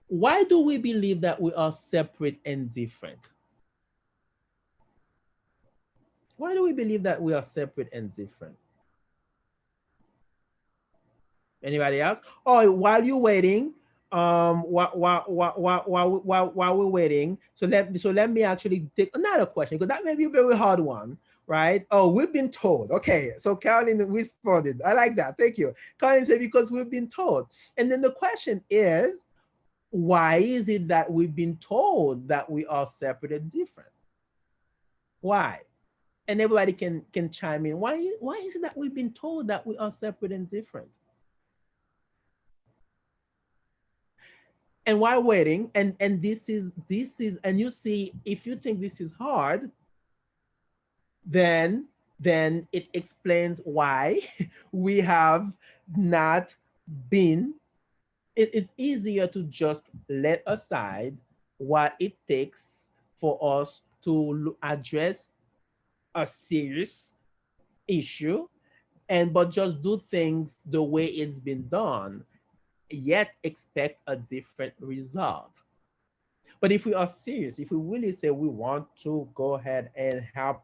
why do we believe that we are separate and different? Why do we believe that we are separate and different? Anybody else? Oh, while you're waiting, while we're waiting, so let me actually take another question because that may be a very hard one, right? Oh, we've been told. Okay, so Caroline responded. I like that. Thank you. Caroline said because we've been told, and then the question is, why is it that we've been told that we are separate and different? Why? And everybody can chime in. Why is it that we've been told that we are separate and different? And while waiting, and this is, and you see, if you think this is hard, then it explains why we have not been. It's easier to just let aside what it takes for us to address a serious issue, and but just do things the way it's been done, yet expect a different result. But if we are serious, if we really say we want to go ahead and help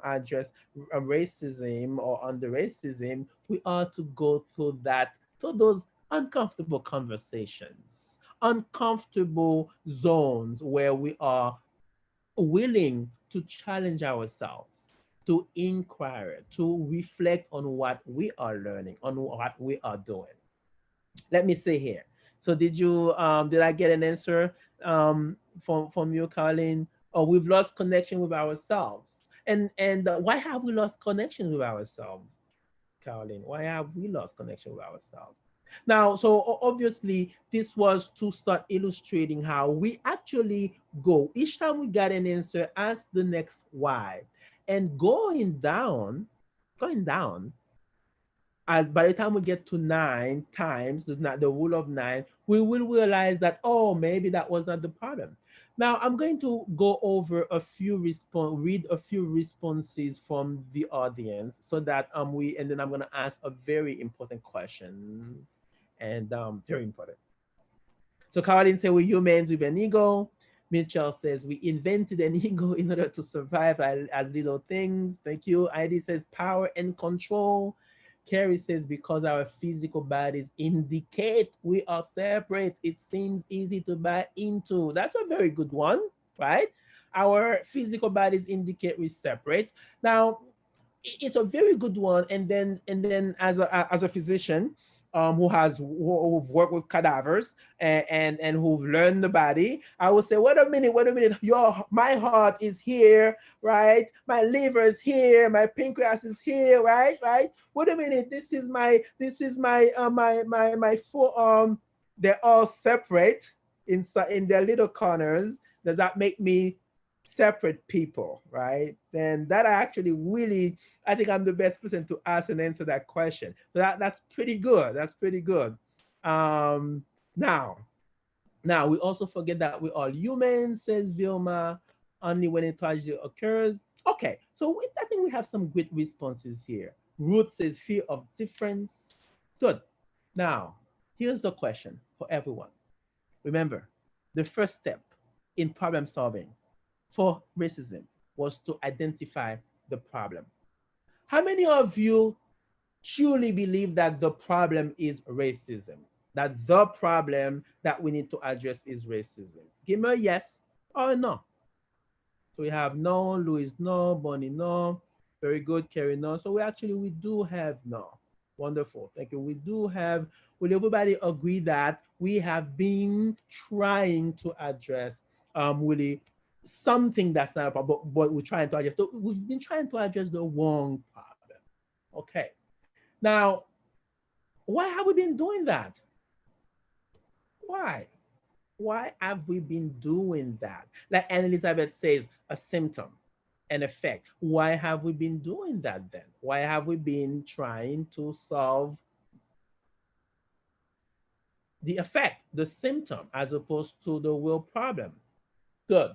address racism or under racism, we ought to go through those uncomfortable conversations, uncomfortable zones where we are willing to challenge ourselves, to inquire, to reflect on what we are learning, on what we are doing. Let me say here. So did I get an answer from you, Colin? Oh, we've lost connection with ourselves. And why have we lost connection with ourselves, Caroline? Why have we lost connection with ourselves? Now, so obviously, this was to start illustrating how we actually go. Each time we got an answer, ask the next why. And going down, as by the time we get to 9 times, the rule of nine, we will realize that, oh, maybe that was not the problem. Now I'm going to go over read a few responses from the audience so that and then I'm going to ask a very important question, and very important. So Caroline said, we're humans with an ego. Mitchell says, we invented an ego in order to survive as little things. Thank you. ID says, power and control. Carrie says, because our physical bodies indicate we are separate, it seems easy to buy into. That's a very good one, right? Our physical bodies indicate we're separate. Now, it's a very good one. And then as a physician, who've worked with cadavers and who've learned the body, I would say, wait a minute, my heart is here, right? My liver is here, my pancreas is here, right. Wait a minute, this is my forearm. They're all separate in their little corners. Does that make me separate people, right? Then that I actually really, I think I'm the best person to ask and answer that question. So that's pretty good. That's pretty good. Um, now, now we also forget that we're all humans, says Vilma, only when a tragedy occurs. Okay, so I think we have some great responses here. Ruth says fear of difference. Good. Now, here's the question for everyone. Remember, the first step in problem solving for racism was to identify the problem. How many of you truly believe that the problem is racism? That the problem that we need to address is racism? Give me a yes or a no. So we have no, Louis no, Bonnie no. Very good, Kerry no. So we do have no. Wonderful, thank you. We do have, will everybody agree that we have been trying to address really something that's not a problem, but we're trying to address, we've been trying to address the wrong problem. Okay. Now, why have we been doing that? Why? Why have we been doing that? Like Anne Elizabeth says, a symptom, an effect. Why have we been doing that then? Why have we been trying to solve the effect, the symptom, as opposed to the real problem? Good.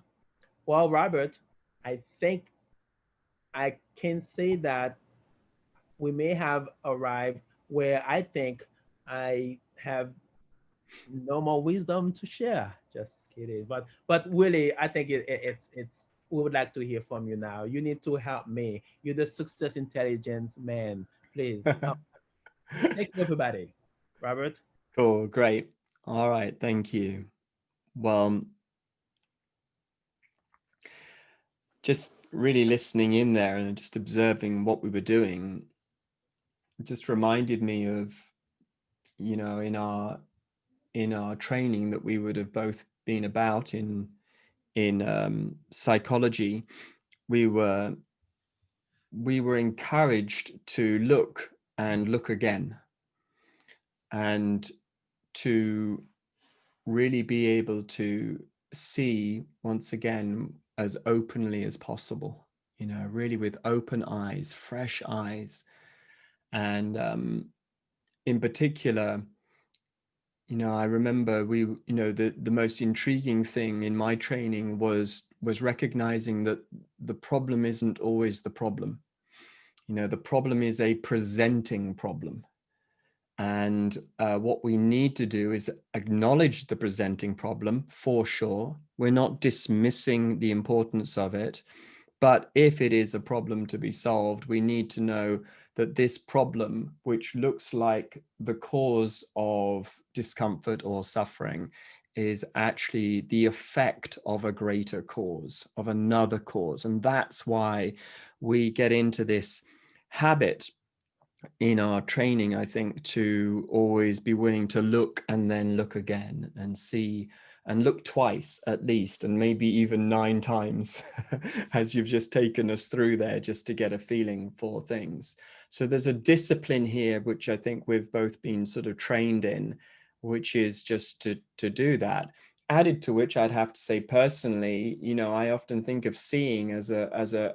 Well, Robert, I think I can say that we may have arrived where I think I have no more wisdom to share. Just kidding. But really, I think it's we would like to hear from you now. You need to help me. You're the success intelligence man. Please help. Thank you, everybody. Robert. Cool, great. All right, thank you. Well, just really listening in there and just observing what we were doing just reminded me of, you know, in our training that we would have both been about in psychology, we were encouraged to look and look again, and to really be able to see once again as openly as possible, you know, really with open eyes, fresh eyes. And in particular, you know, I remember the most intriguing thing in my training was recognizing that the problem isn't always the problem. You know, the problem is a presenting problem. And what we need to do is acknowledge the presenting problem, for sure. We're not dismissing the importance of it. But if it is a problem to be solved, we need to know that this problem, which looks like the cause of discomfort or suffering, is actually the effect of a greater cause, of another cause. And that's why we get into this habit in our training, I think, to always be willing to look and then look again and see and look twice at least, and maybe even 9 times as you've just taken us through there, just to get a feeling for things. So there's a discipline here, which I think we've both been sort of trained in, which is just to do that. Added to which, I'd have to say personally, you know, I often think of seeing as a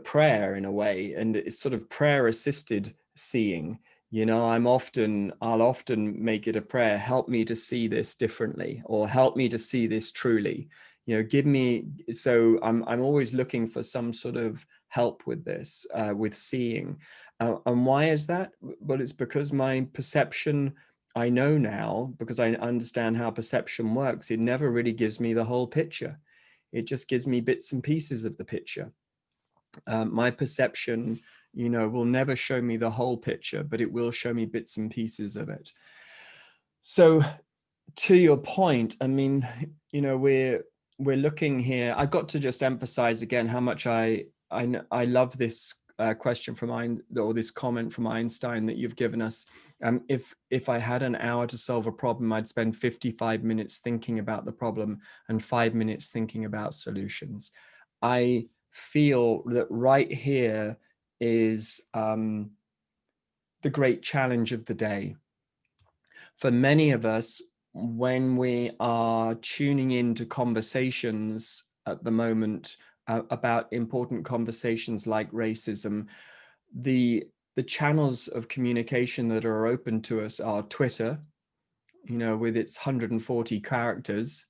prayer in a way, and it's sort of prayer assisted seeing. You know, I'll often make it a prayer: help me to see this differently, or help me to see this truly. You know, give me, so I'm always looking for some sort of help with this, with seeing. And why is that? Well, it's because my perception, I know now, because I understand how perception works, it never really gives me the whole picture. It just gives me bits and pieces of the picture. My perception, you know, will never show me the whole picture, but it will show me bits and pieces of it. So to your point, I mean, you know, we're looking here. I got to just emphasize again how much I I love this question from or this comment from Einstein that you've given us. If I had an hour to solve a problem, I'd spend 55 minutes thinking about the problem and 5 minutes thinking about solutions. I feel that right here is the great challenge of the day. For many of us, when we are tuning into conversations at the moment about important conversations like racism, the channels of communication that are open to us are Twitter, with its 140 characters,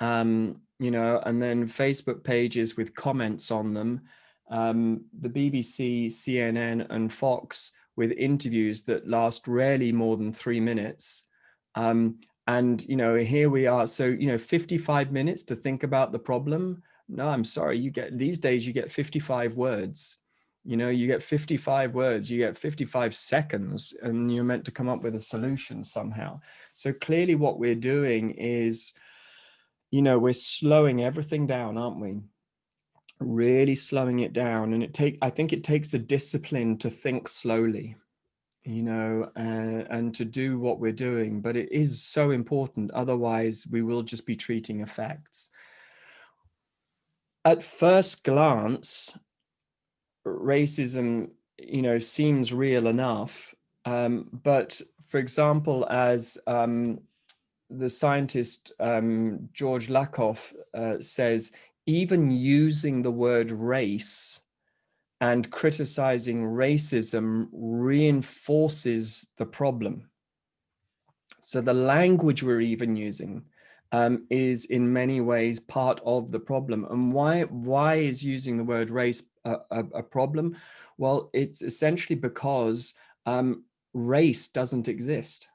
and then Facebook pages with comments on them, the BBC, CNN, and Fox with interviews that last rarely more than 3 minutes. And here we are. So 55 minutes to think about the problem. No, I'm sorry. These days you get 55 words. You get 55 words, you get 55 seconds, and you're meant to come up with a solution somehow. So clearly what we're doing is, we're slowing everything down, aren't we? Really slowing it down. And I think it takes a discipline to think slowly, and to do what we're doing, but it is so important. Otherwise, we will just be treating effects. At first glance, racism, seems real enough. But for example, as the scientist George Lakoff says, even using the word race and criticizing racism reinforces the problem. So the language we're even using is in many ways part of the problem. And why is using the word race a problem? Well, it's essentially because race doesn't exist.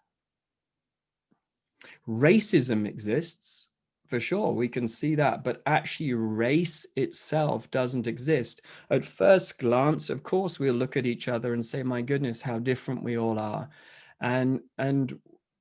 Racism exists, for sure, we can see that, but actually race itself doesn't exist. At first glance, of course, we'll look at each other and say, my goodness, how different we all are. And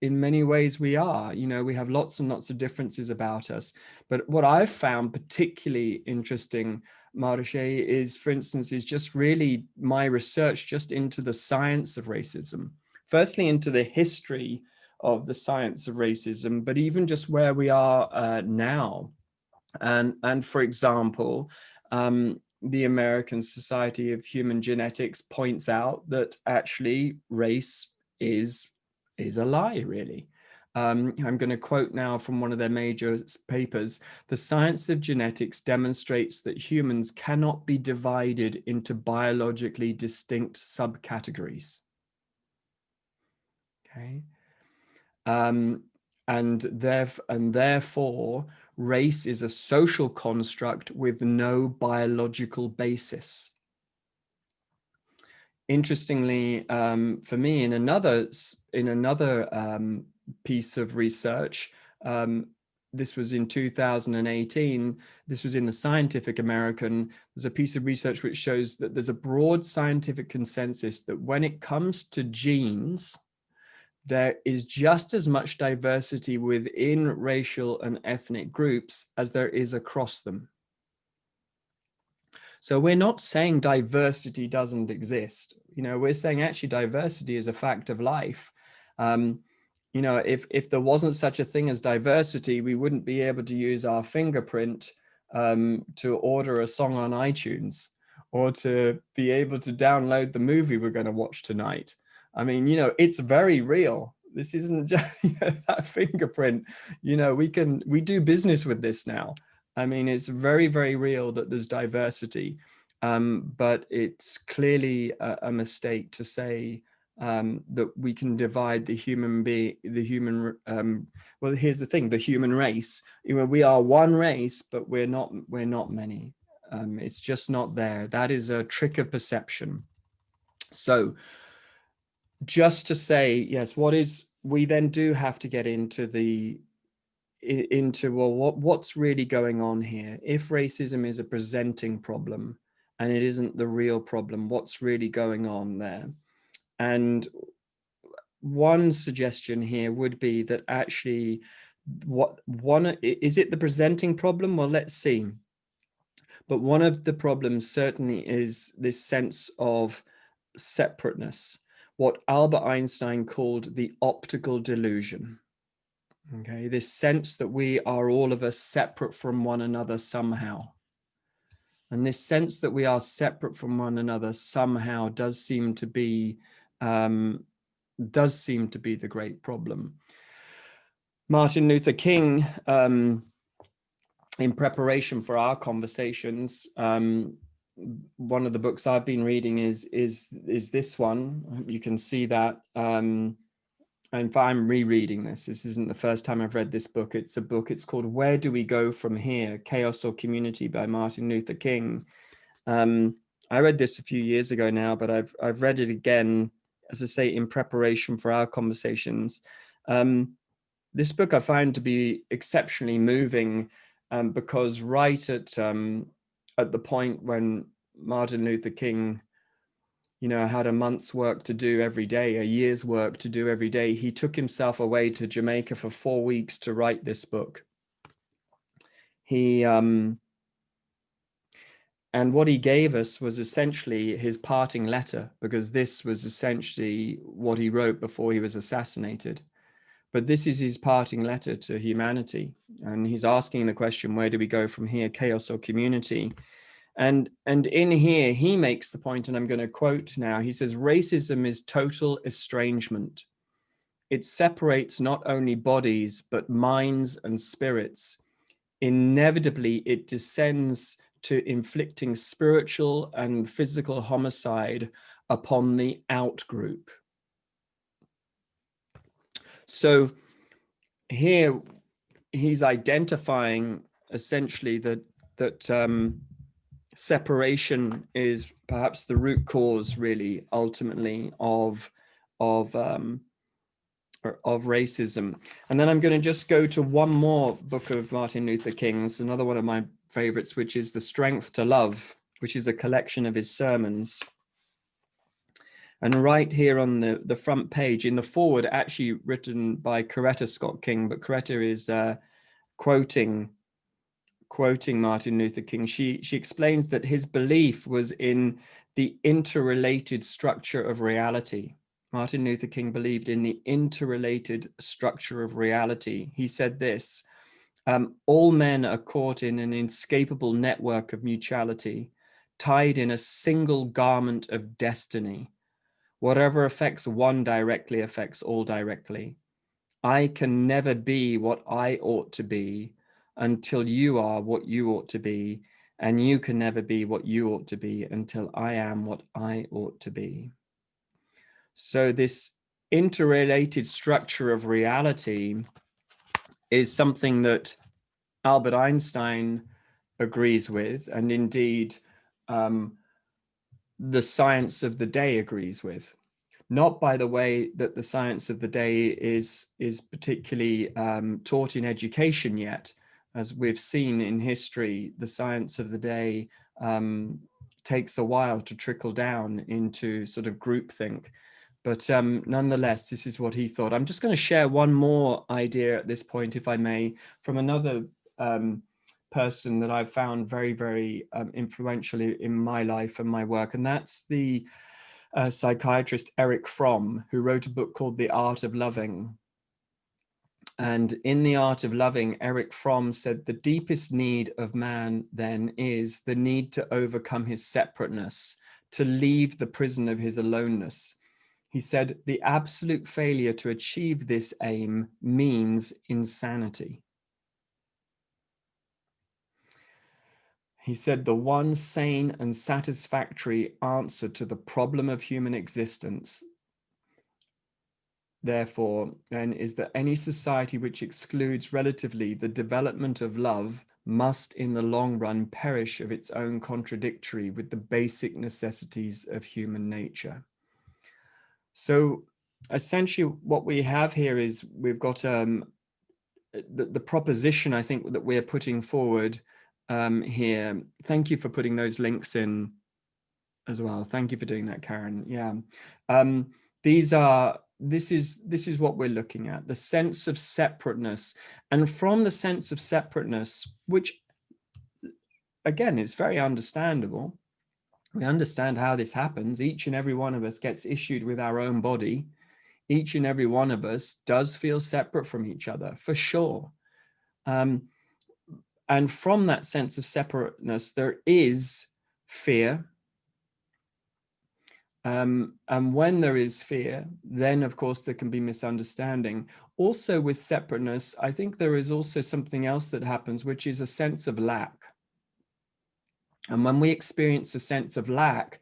in many ways we are, we have lots and lots of differences about us. But what I've found particularly interesting, Marta Shea, is, for instance, is just really my research just into the science of racism. Firstly, into the history of the science of racism, but even just where we are now. And for example, the American Society of Human Genetics points out that actually race is a lie, really. I'm going to quote now from one of their major papers. The science of genetics demonstrates that humans cannot be divided into biologically distinct subcategories. Okay. And therefore, race is a social construct with no biological basis. Interestingly, for me, in another piece of research, this was in 2018, this was in the Scientific American, there's a piece of research which shows that there's a broad scientific consensus that when it comes to genes, there is just as much diversity within racial and ethnic groups as there is across them. So we're not saying diversity doesn't exist. We're saying actually diversity is a fact of life. If there wasn't such a thing as diversity, we wouldn't be able to use our fingerprint to order a song on iTunes, or to be able to download the movie we're going to watch tonight. I mean, it's very real. This isn't just that fingerprint. We do business with this now. I mean, it's very, very real that there's diversity, but it's clearly a mistake to say that we can divide the human well, here's the thing: the human race. We are one race, but we're not many. It's just not there. That is a trick of perception. So, just to say, yes, we then do have to get into what's really going on here. If racism is a presenting problem and it isn't the real problem, what's really going on there? And one suggestion here would be that actually, is it the presenting problem? Well, let's see. But one of the problems certainly is this sense of separateness, what Albert Einstein called the optical delusion. Okay, this sense that we are all of us separate from one another somehow. And this sense that we are separate from one another somehow does seem to be the great problem. Martin Luther King, in preparation for our conversations, one of the books I've been reading is this one. You can see that. And if I'm rereading this isn't the first time I've read this book. It's a book, it's called Where Do We Go From Here? Chaos or Community by Martin Luther King. I read this a few years ago now, but I've read it again, as I say, in preparation for our conversations. This book I found to be exceptionally moving, because right at the point when Martin Luther King, had a month's work to do every day, a year's work to do every day, he took himself away to Jamaica for 4 weeks to write this book. And what he gave us was essentially his parting letter, because this was essentially what he wrote before he was assassinated. But this is his parting letter to humanity. And he's asking the question, where do we go from here, chaos or community? And in here, he makes the point, and I'm going to quote now, he says, racism is total estrangement. It separates not only bodies, but minds and spirits. Inevitably, it descends to inflicting spiritual and physical homicide upon the out-group. So here he's identifying essentially that separation is perhaps the root cause, really, ultimately, of racism. And then I'm going to just go to one more book of Martin Luther King's, another one of my favorites, which is The Strength to Love, which is a collection of his sermons. And right here on the front page, in the foreword, actually written by Coretta Scott King, but Coretta is quoting Martin Luther King. She explains that his belief was in the interrelated structure of reality. Martin Luther King believed in the interrelated structure of reality. He said this, all men are caught in an inescapable network of mutuality, tied in a single garment of destiny. Whatever affects one directly affects all directly. I can never be what I ought to be until you are what you ought to be, and you can never be what you ought to be until I am what I ought to be. So this interrelated structure of reality is something that Albert Einstein agrees with, and indeed the science of the day agrees with. Not by the way that the science of the day is particularly taught in education yet. As we've seen in history, the science of the day takes a while to trickle down into sort of groupthink. But nonetheless, this is what he thought. I'm just going to share one more idea at this point, if I may, from another person that I've found very, very influential in my life and my work. And that's the psychiatrist Erich Fromm, who wrote a book called The Art of Loving. And in The Art of Loving, Erich Fromm said the deepest need of man then is the need to overcome his separateness, to leave the prison of his aloneness. He said the absolute failure to achieve this aim means insanity. He said the one sane and satisfactory answer to the problem of human existence, therefore, then, is that any society which excludes relatively the development of love must in the long run perish of its own contradictory with the basic necessities of human nature. So essentially what we have here is we've got the proposition, I think, that we're putting forward here. Thank you for putting those links in as well. Thank you for doing that, Karen. Yeah. This is what we're looking at, the sense of separateness. And from the sense of separateness, which again, it's very understandable. We understand how this happens. Each and every one of us gets issued with our own body. Each and every one of us does feel separate from each other, for sure. And from that sense of separateness, there is fear. And when there is fear, then of course there can be misunderstanding. Also with separateness, I think there is also something else that happens, which is a sense of lack. And when we experience a sense of lack,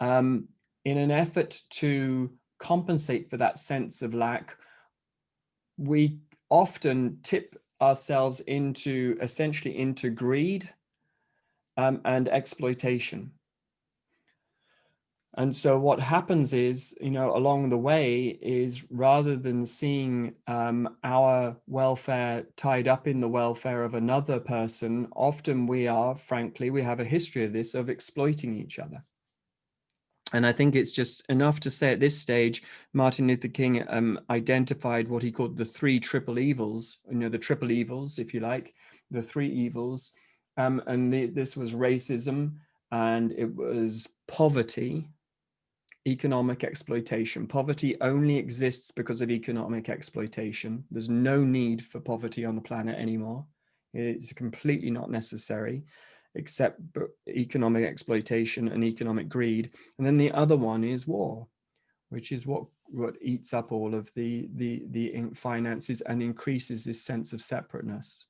in an effort to compensate for that sense of lack, we often tip ourselves into essentially into greed and exploitation. And so what happens is, along the way is, rather than seeing our welfare tied up in the welfare of another person, often we have a history of this, of exploiting each other. And I think it's just enough to say at this stage, Martin Luther King identified what he called the three triple evils, the triple evils, if you like, the three evils. This was racism, and it was poverty, economic exploitation. Poverty only exists because of economic exploitation. There's no need for poverty on the planet anymore. It's completely not necessary, except economic exploitation and economic greed. And then the other one is war, which is what eats up all of the finances and increases this sense of separateness.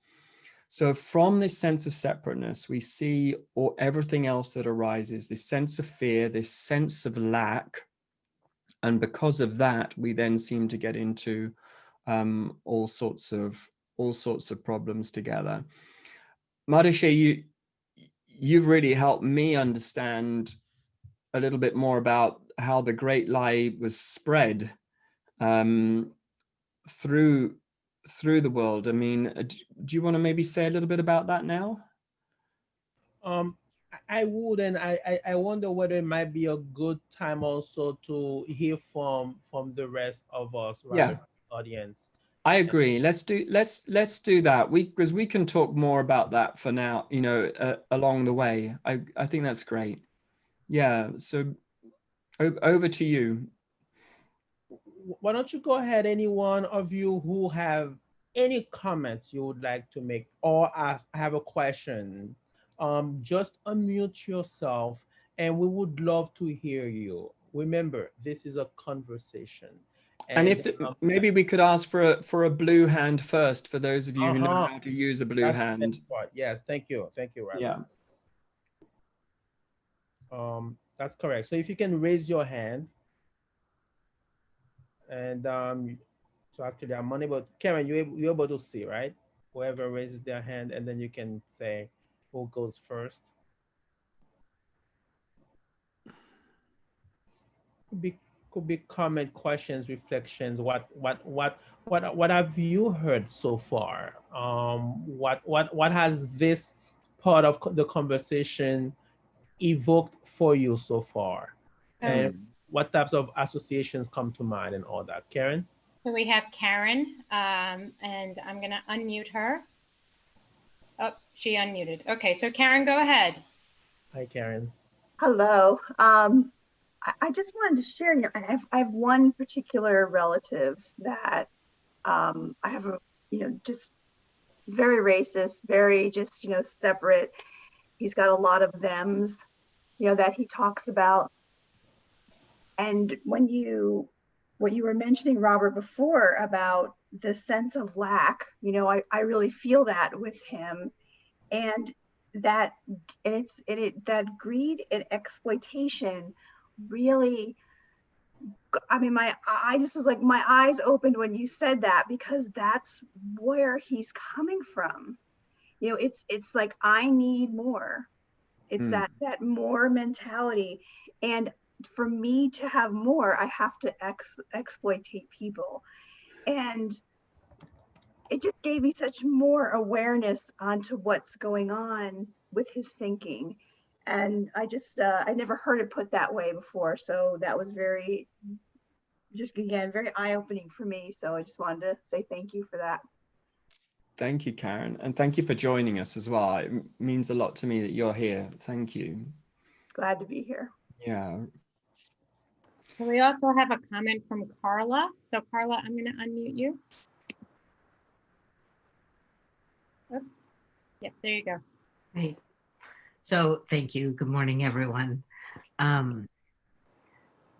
So from this sense of separateness, we see everything else that arises, this sense of fear, this sense of lack. And because of that, we then seem to get into all sorts of problems together. Marta Shea, you've really helped me understand a little bit more about how the Great Lie was spread through the world. I mean, do you want to maybe say a little bit about that now? I would, and I wonder whether it might be a good time also to hear from the rest of us, rather, Yeah, audience. I agree. Let's do that. Because we can talk more about that for now, along the way. I think that's great. Yeah. So over to you. Why don't you go ahead, any one of you who have any comments you would like to make or ask, have a question, just unmute yourself and we would love to hear you. Remember, this is a conversation. And And if maybe we could ask for a blue hand first, for those of you who know uh-huh, how to use a blue that's the hand. next part. Yes, thank you, Robert. Yeah. That's correct. So if you can raise your hand, and so actually I'm unable. Karen, you're able to see, right? Whoever raises their hand, and then you can say who goes first. Could be comment, questions, reflections. What have you heard so far? What has this part of the conversation evoked for you so far? And what types of associations come to mind and all that? Karen? So we have Karen, and I'm going to unmute her. Oh, she unmuted. Okay, so Karen, go ahead. Hi, Karen. Hello. I just wanted to share, I have one particular relative that I have just very racist, very just, separate. He's got a lot of thems, that he talks about. And what you were mentioning, Robert, before about the sense of lack, I really feel that with him. And that greed and exploitation really, I mean, I just was like, my eyes opened when you said that, because that's where he's coming from. It's like, I need more. It's that more mentality. And for me to have more, I have to exploitate people. And it just gave me such more awareness onto what's going on with his thinking. And I never heard it put that way before. So that was very eye-opening for me. So I just wanted to say thank you for that. Thank you, Karen. And thank you for joining us as well. It means a lot to me that you're here. Thank you. Glad to be here. Yeah. So we also have a comment from Carla. So Carla, I'm going to unmute you. Oops. Yep, there you go. Great. So thank you. Good morning, everyone.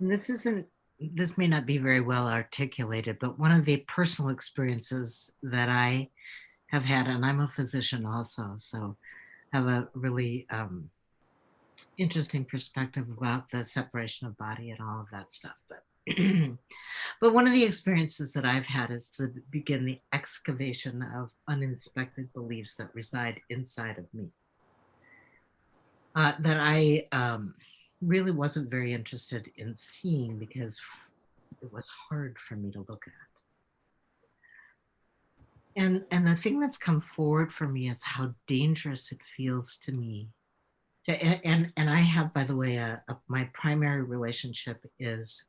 This may not be very well articulated, but one of the personal experiences that I have had, and I'm a physician also, so have a really interesting perspective about the separation of body and all of that stuff. But but one of the experiences that I've had is to begin the excavation of uninspected beliefs that reside inside of me. That I really wasn't very interested in seeing because it was hard for me to look at. And the thing that's come forward for me is how dangerous it feels to me. And I have, by the way, my primary relationship is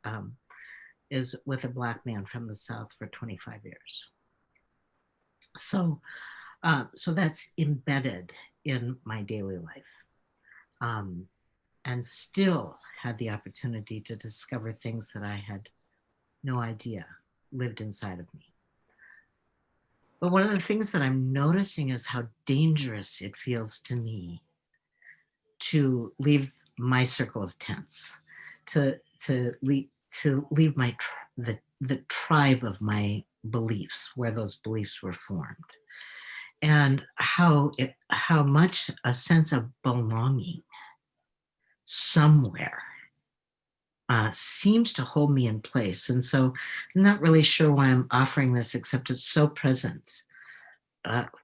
with a Black man from the South for 25 years. So that's embedded in my daily life. And still had the opportunity to discover things that I had no idea lived inside of me. But one of the things that I'm noticing is how dangerous it feels to me to leave my circle of tents, to leave the tribe of my beliefs, where those beliefs were formed, and how much a sense of belonging somewhere seems to hold me in place. And so I'm not really sure why I'm offering this, except it's so present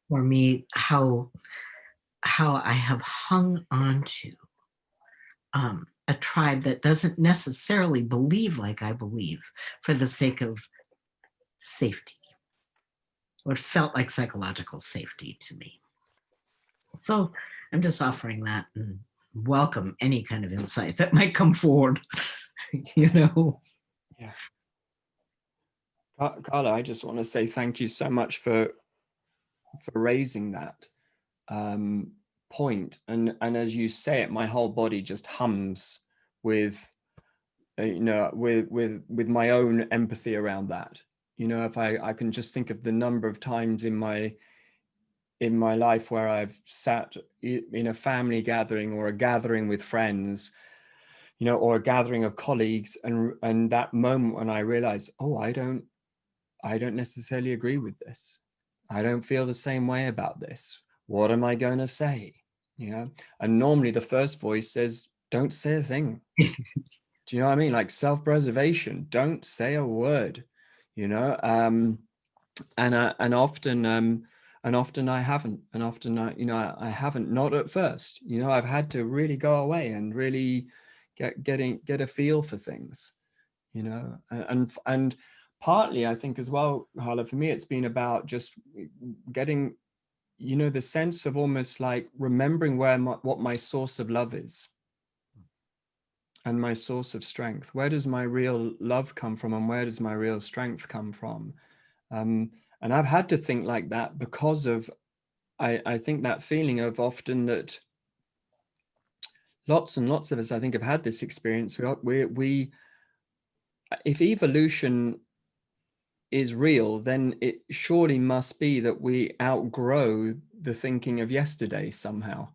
for me, how I have hung on to a tribe that doesn't necessarily believe like I believe for the sake of safety, or it felt like psychological safety to me. So I'm just offering that and welcome any kind of insight that might come forward. Yeah. Carla, I just want to say thank you so much for raising that point. And as you say it, my whole body just hums with with my own empathy around that. If I can just think of the number of times in my life where I've sat in a family gathering or a gathering with friends, or a gathering of colleagues, and that moment when I realize, oh, I don't necessarily agree with this. I don't feel the same way about this. What am I going to say? And normally the first voice says, don't say a thing. Do you know what I mean? Like self-preservation, don't say a word, and often I haven't, and often I haven't, not at first. I've had to really go away and really get a feel for things, and partly I think as well, Hala, for me, it's been about just getting, the sense of almost like remembering what my source of love is. And my source of strength. Where does my real love come from, and where does my real strength come from? And I've had to think like that because of, I think, that feeling of often that lots and lots of us, I think, have had this experience. We if evolution is real, then it surely must be that we outgrow the thinking of yesterday somehow.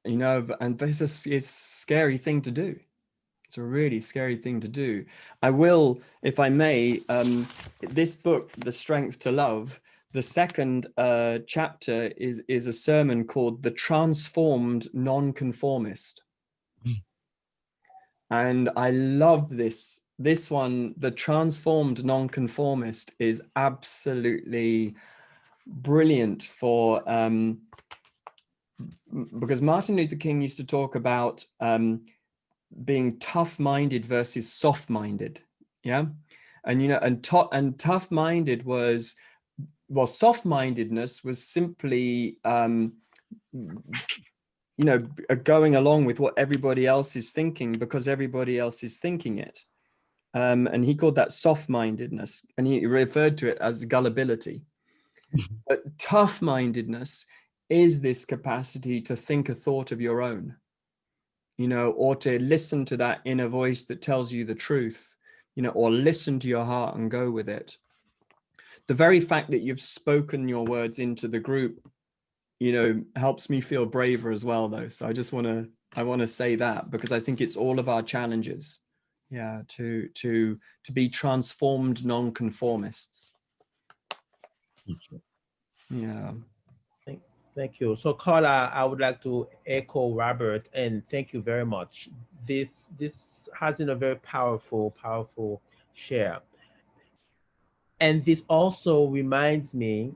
And this is a scary thing to do. It's a really scary thing to do. I will, if I may, this book, The Strength to Love, the second chapter is a sermon called The Transformed Nonconformist. And I love this one. The Transformed Nonconformist is absolutely brilliant for, because Martin Luther King used to talk about being tough-minded versus soft-minded, yeah, and tough-minded was, well, soft-mindedness was simply going along with what everybody else is thinking because everybody else is thinking it, and he called that soft-mindedness, and he referred to it as gullibility. But tough-mindedness is this capacity to think a thought of your own, you know, or to listen to that inner voice that tells you the truth, you know, or listen to your heart and go with it. The very fact that you've spoken your words into the group, you know, helps me feel braver as well, though. So I want to say that, because I think it's all of our challenges, yeah, to be transformed nonconformists. Yeah. Thank you. So Carla, I would like to echo Robert and thank you very much. This has been a very powerful share. And this also reminds me,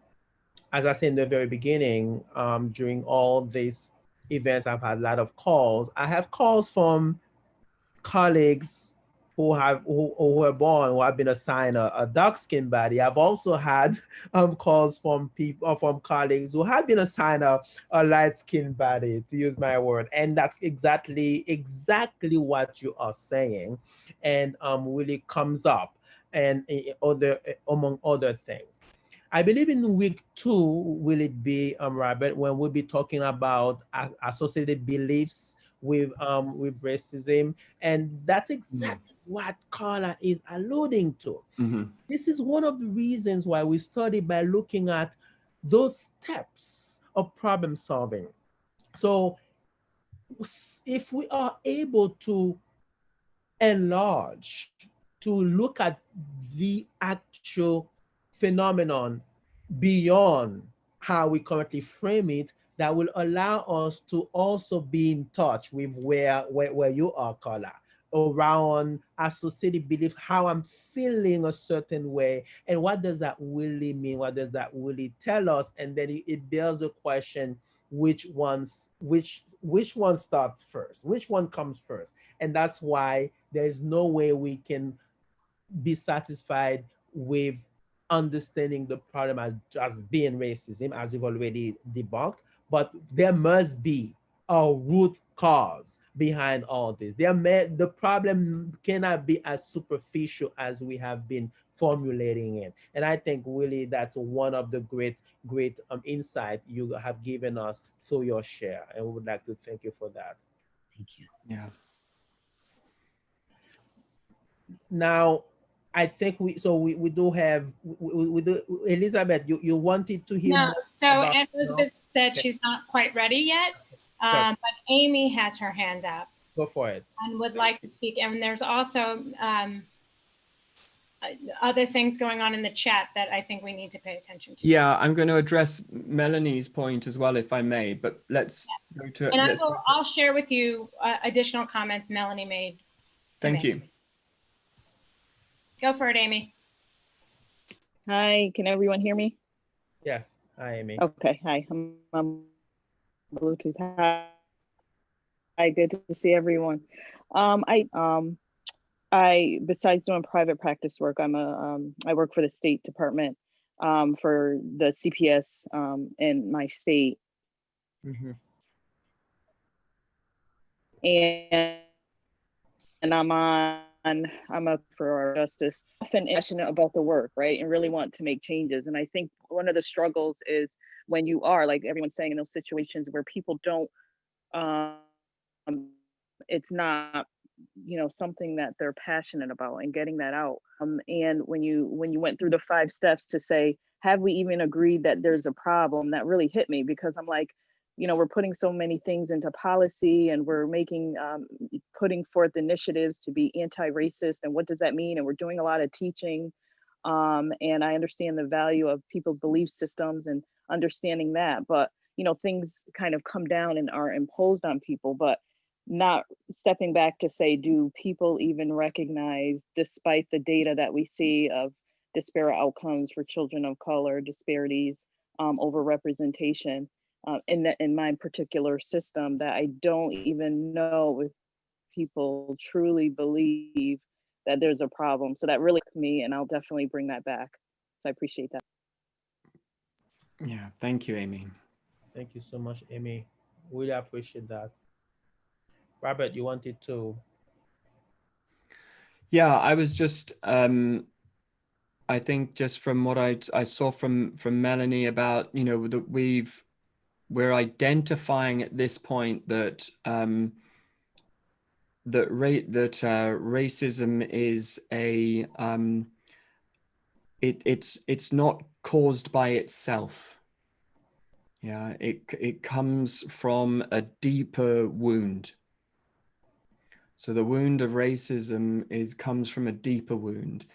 as I said in the very beginning, during all these events, I've had a lot of calls. I have calls from colleagues who were born who have been assigned a dark skin body. I've also had calls from people from colleagues who have been assigned a light skin body, to use my word, and that's exactly what you are saying, and really comes up, and other among other things. I believe in week 2 will it be, Robert, when we'll be talking about associated beliefs with racism, and that's exactly what Carla is alluding to. Mm-hmm. This is one of the reasons why we study by looking at those steps of problem solving. So if we are able to enlarge, to look at the actual phenomenon beyond how we currently frame it, that will allow us to also be in touch with where you are, Carla, around associated belief, how I'm feeling a certain way, and what does that really mean? What does that really tell us? And then it bears the question, which one starts first? Which one comes first? And that's why there's no way we can be satisfied with understanding the problem as just being racism, as you've already debunked, but there must be a root cause behind all this. The problem cannot be as superficial as we have been formulating it. And I think really that's one of the great insight you have given us through your share. And we would like to thank you for that. Thank you. Yeah. Now, I think we do have we do, Elizabeth, you wanted to hear No, more so about, Elizabeth said Okay. she's not quite ready yet, Good. but Amy has her hand up Go for it. and would like to speak. And there's also other things going on in the chat that I think we need to pay attention to. Yeah, I'm going to address Melanie's point as well, if I may, but let's go to... And I'll share with you additional comments Melanie made. Thank you. Go for it, Amy. Hi, can everyone hear me? Yes. Hi, Amy. Okay, hi, I'm on Bluetooth. Hi, good to see everyone. I besides doing private practice work, I work for the State Department for the CPS in my state. Mm-hmm. And I'm up for our justice, often passionate about the work, right? And really want to make changes. And I think one of the struggles is when you are, like everyone's saying, in those situations where people don't, it's not, you know, something that they're passionate about, and getting that out. And when you went through the 5 steps to say, have we even agreed that there's a problem, that really hit me, because I'm like, you know, we're putting so many things into policy, and we're making putting forth initiatives to be anti-racist, and what does that mean? And we're doing a lot of teaching, and I understand the value of people's belief systems and understanding that, but you know, things kind of come down and are imposed on people, but not stepping back to say, do people even recognize, despite the data that we see of disparate outcomes for children of color, disparities, overrepresentation, in my particular system, that I don't even know if people truly believe that there's a problem. So that really hit me, and I'll definitely bring that back. So I appreciate that. Yeah, thank you, Amy. Thank you so much, Amy. Really appreciate that. Robert, you wanted to? Yeah, I was just I think just from what I saw from Melanie about, you know, that we're identifying at this point that racism is a it's not caused by itself. Yeah, it comes from a deeper wound. So the wound of racism comes from a deeper wound.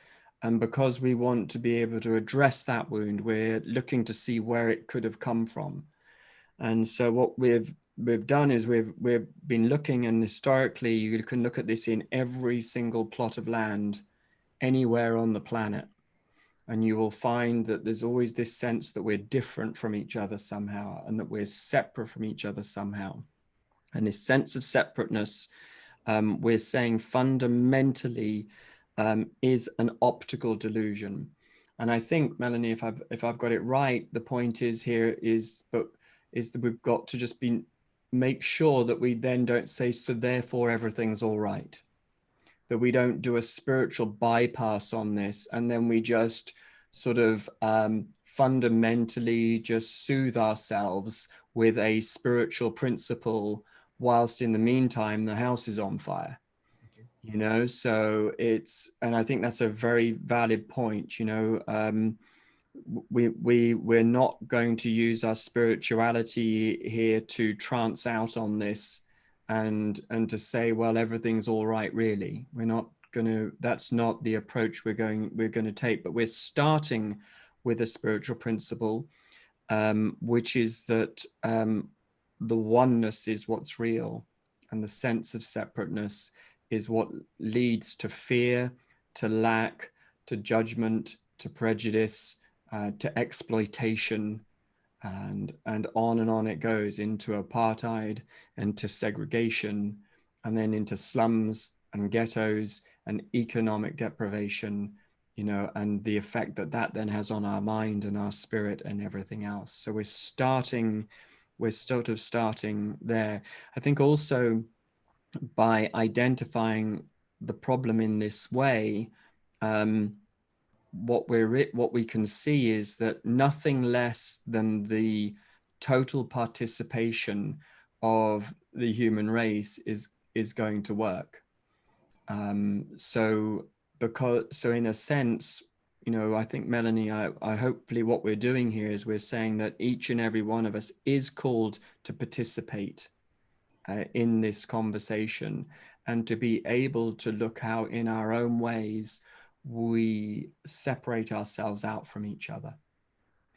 And because we want to be able to address that wound, we're looking to see where it could have come from. And so what we've done is we've been looking, and historically you can look at this in every single plot of land anywhere on the planet. And you will find that there's always this sense that we're different from each other somehow, and that we're separate from each other somehow. And this sense of separateness, we're saying fundamentally is an optical delusion. And I think, Melanie, if I've got it right, the point is here is that we've got to just make sure that we then don't say, so therefore everything's all right. That we don't do a spiritual bypass on this, and then we just sort of fundamentally just soothe ourselves with a spiritual principle, whilst in the meantime the house is on fire. You know, so and I think that's a very valid point. You know, we're not going to use our spirituality here to trance out on this and to say, well, everything's all right. Really, we're not going to. That's not the approach we're going to take. But we're starting with a spiritual principle, which is that the oneness is what's real, and the sense of separateness is what leads to fear, to lack, to judgment, to prejudice, to exploitation, and on it goes, into apartheid and to segregation, and then into slums and ghettos and economic deprivation, you know, and the effect that then has on our mind and our spirit and everything else. So we're sort of starting there. I think also by identifying the problem in this way, what we can see is that nothing less than the total participation of the human race is going to work. So in a sense, you know, I think, Melanie, I hopefully what we're doing here is we're saying that each and every one of us is called to participate in this conversation, and to be able to look how in our own ways we separate ourselves out from each other.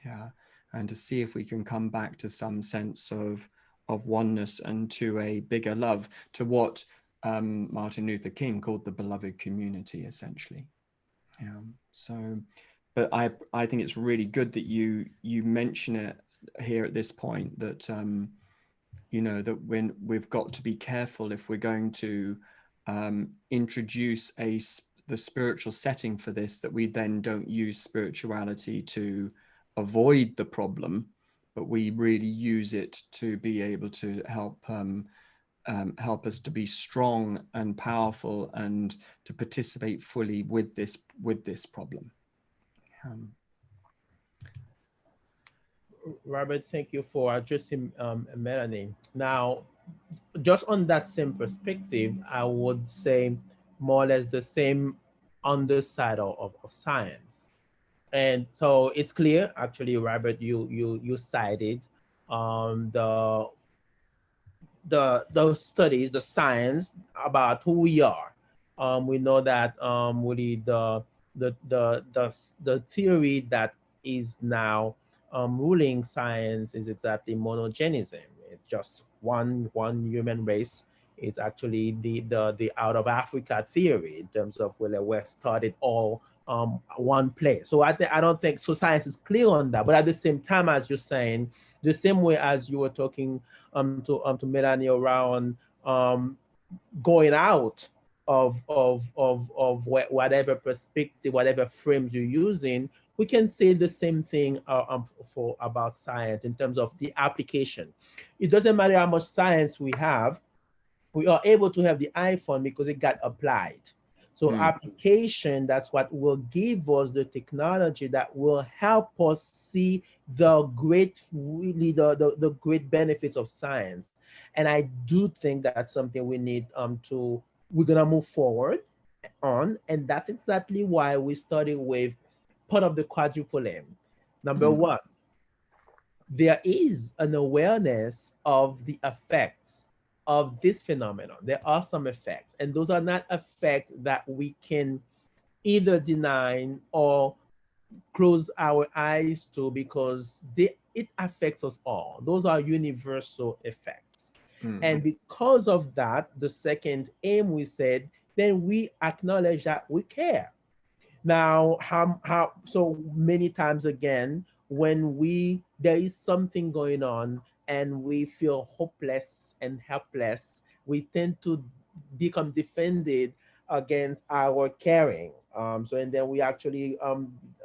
Yeah. And to see if we can come back to some sense of oneness and to a bigger love, to what Martin Luther King called the beloved community, essentially. Yeah. So, but I think it's really good that you mention it here at this point, that you know, that when we've got to be careful if we're going to introduce the spiritual setting for this, that we then don't use spirituality to avoid the problem, but we really use it to be able to help us to be strong and powerful and to participate fully with this problem. Robert, thank you for addressing Melanie. Now, just on that same perspective, I would say more or less the same underside of science. And so it's clear, actually, Robert, you cited the studies, the science about who we are. We know that really the theory that is now ruling science is exactly monogenism. It's just one human race. It's actually the out of Africa theory, in terms of where started all one place. So I don't think so. Science is clear on that, but at the same time, as you're saying, the same way as you were talking to Melanie around going out of whatever perspective, whatever frames you're using, we can say the same thing for about science in terms of the application. It doesn't matter how much science we have, we are able to have the iPhone because it got applied. So application, that's what will give us the technology that will help us see the great, really the great benefits of science. And I do think that's something we need we're gonna move forward on. And that's exactly why we started with part of the quadruple aim. Number one, there is an awareness of the effects of this phenomenon. There are some effects, and those are not effects that we can either deny or close our eyes to, because it affects us all. Those are universal effects. And because of that, the second aim, we said, then we acknowledge that we care. Now, how so many times again, when there is something going on and we feel hopeless and helpless, we tend to become defended against our caring. So and then we actually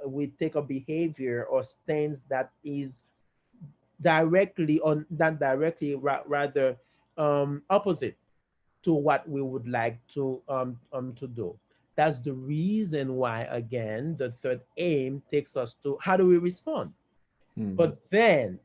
we take a behavior or stance that is directly or not directly, rather opposite to what we would like to do. That's the reason why, again, the third aim takes us to how do we respond? But then,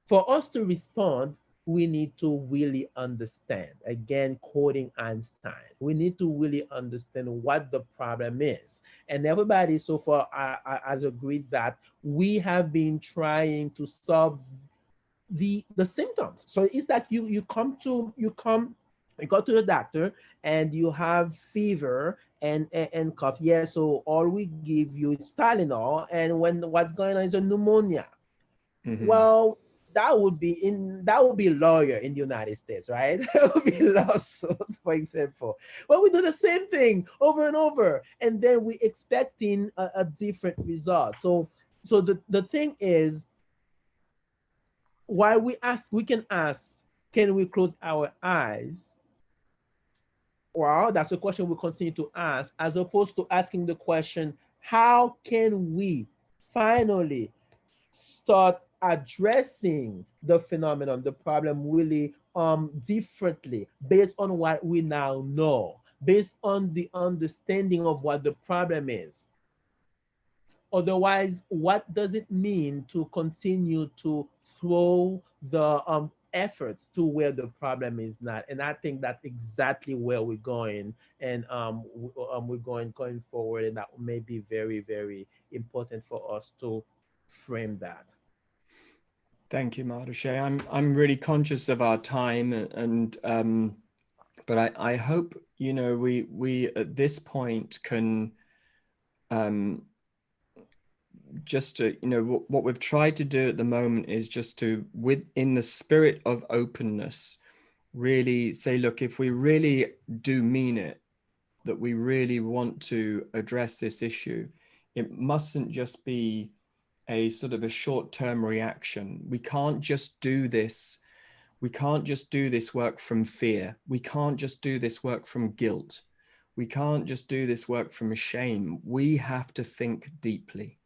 for us to respond, we need to really understand. Again, quoting Einstein, we need to really understand what the problem is. And everybody so far has agreed that we have been trying to solve the symptoms. So it's like you go to the doctor and you have fever and cough. Yeah, so all we give you is Tylenol, and when what's going on is a pneumonia. Well, that would be lawyer in the United States, right? That would be lawsuit, for example. Well, we do the same thing over and over, and then we expecting a different result. So the thing is, while we can ask, can we close our eyes? Well, that's a question we continue to ask, as opposed to asking the question, how can we finally start addressing the phenomenon, the problem, really differently, based on what we now know, based on the understanding of what the problem is. Otherwise, what does it mean to continue to throw the efforts to where the problem is not? And I think that's exactly where we're going, and we're going forward, and that may be very, very important for us to frame that. Thank you, Marta Shea. I'm really conscious of our time, and but I hope we at this point can just to what we've tried to do at the moment is just to, in the spirit of openness, really say, look, if we really do mean it, that we really want to address this issue, it mustn't just be a sort of a short-term reaction. We can't just do this. We can't just do this work from fear. We can't just do this work from guilt. We can't just do this work from shame. We have to think deeply.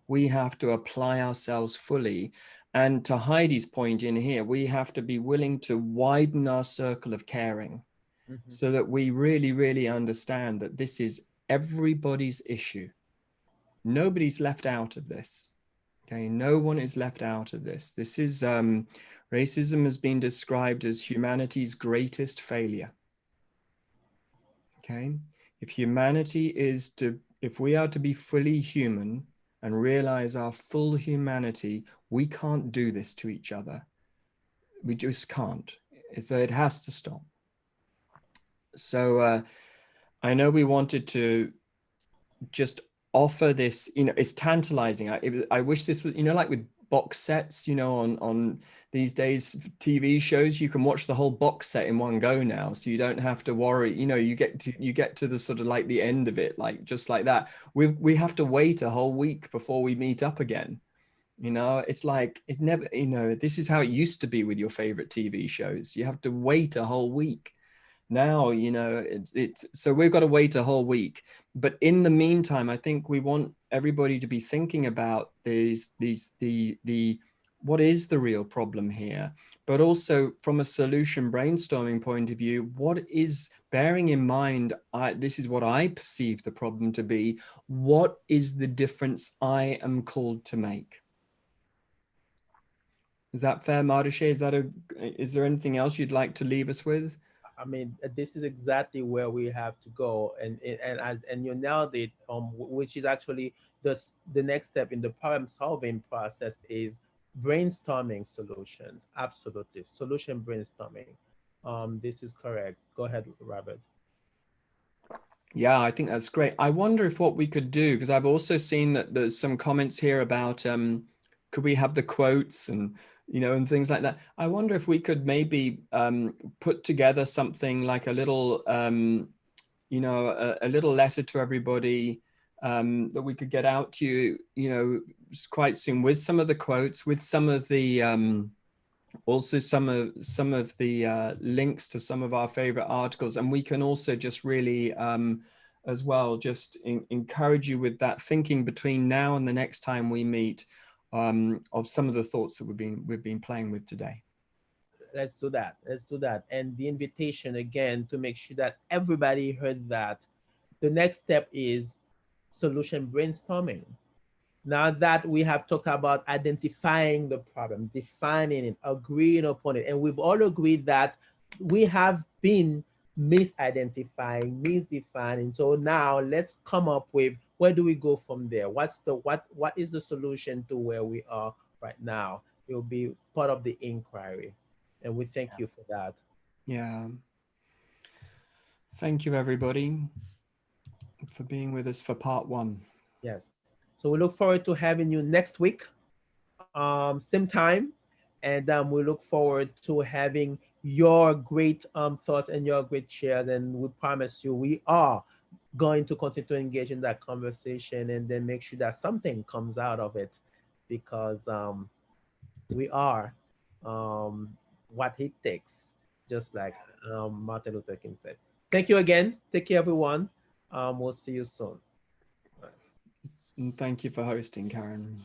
We have to apply ourselves fully. And to Heidi's point in here, we have to be willing to widen our circle of caring so that we really, really understand that this is everybody's issue. Nobody's left out of this. Okay, no one is left out of this. This is, racism has been described as humanity's greatest failure. Okay, if we are to be fully human and realize our full humanity, we can't do this to each other. We just can't. So it has to stop. So I know we wanted to just offer this, it's tantalizing. I wish this was, like with box sets, on these days, TV shows, you can watch the whole box set in one go now. So you don't have to worry, you get to the sort of like the end of it, like just like that. We have to wait a whole week before we meet up again. It's like, it never, this is how it used to be with your favorite TV shows. You have to wait a whole week. Now, so we've got to wait a whole week. But in the meantime, I think we want everybody to be thinking about the what is the real problem here? But also from a solution brainstorming point of view, what is, bearing in mind, this is what I perceive the problem to be, what is the difference I am called to make? Is that fair, Marta Shea? Is there anything else you'd like to leave us with? I mean, this is exactly where we have to go, and you nailed it. Which is actually the next step in the problem solving process is brainstorming solutions. Absolutely, solution brainstorming. This is correct. Go ahead, Robert. Yeah, I think that's great. I wonder if what we could do, because I've also seen that there's some comments here about could we have the quotes and and things like that. I wonder if we could maybe put together something like a little a little letter to everybody that we could get out to you quite soon, with some of the quotes, with some of the also some of the links to some of our favorite articles, and we can also just really as well just encourage you with that thinking between now and the next time we meet, of some of the thoughts that we've been playing with today. Let's do that. Let's do that. And the invitation again, to make sure that everybody heard that the next step is solution brainstorming. Now that we have talked about identifying the problem, defining it, agreeing upon it, and we've all agreed that we have been misidentifying, misdefining. So now let's come up with, where do we go from there? What is the solution to where we are right now? It will be part of the inquiry. And we thank you for that. Yeah. Thank you, everybody, for being with us for part 1. Yes. So we look forward to having you next week, same time. And we look forward to having your great thoughts and your great shares. And we promise you, we are going to continue to engage in that conversation and then make sure that something comes out of it, because we are what it takes, just like Martin Luther King said. Thank you again. Take care, everyone. We'll see you soon. And thank you for hosting, Karen.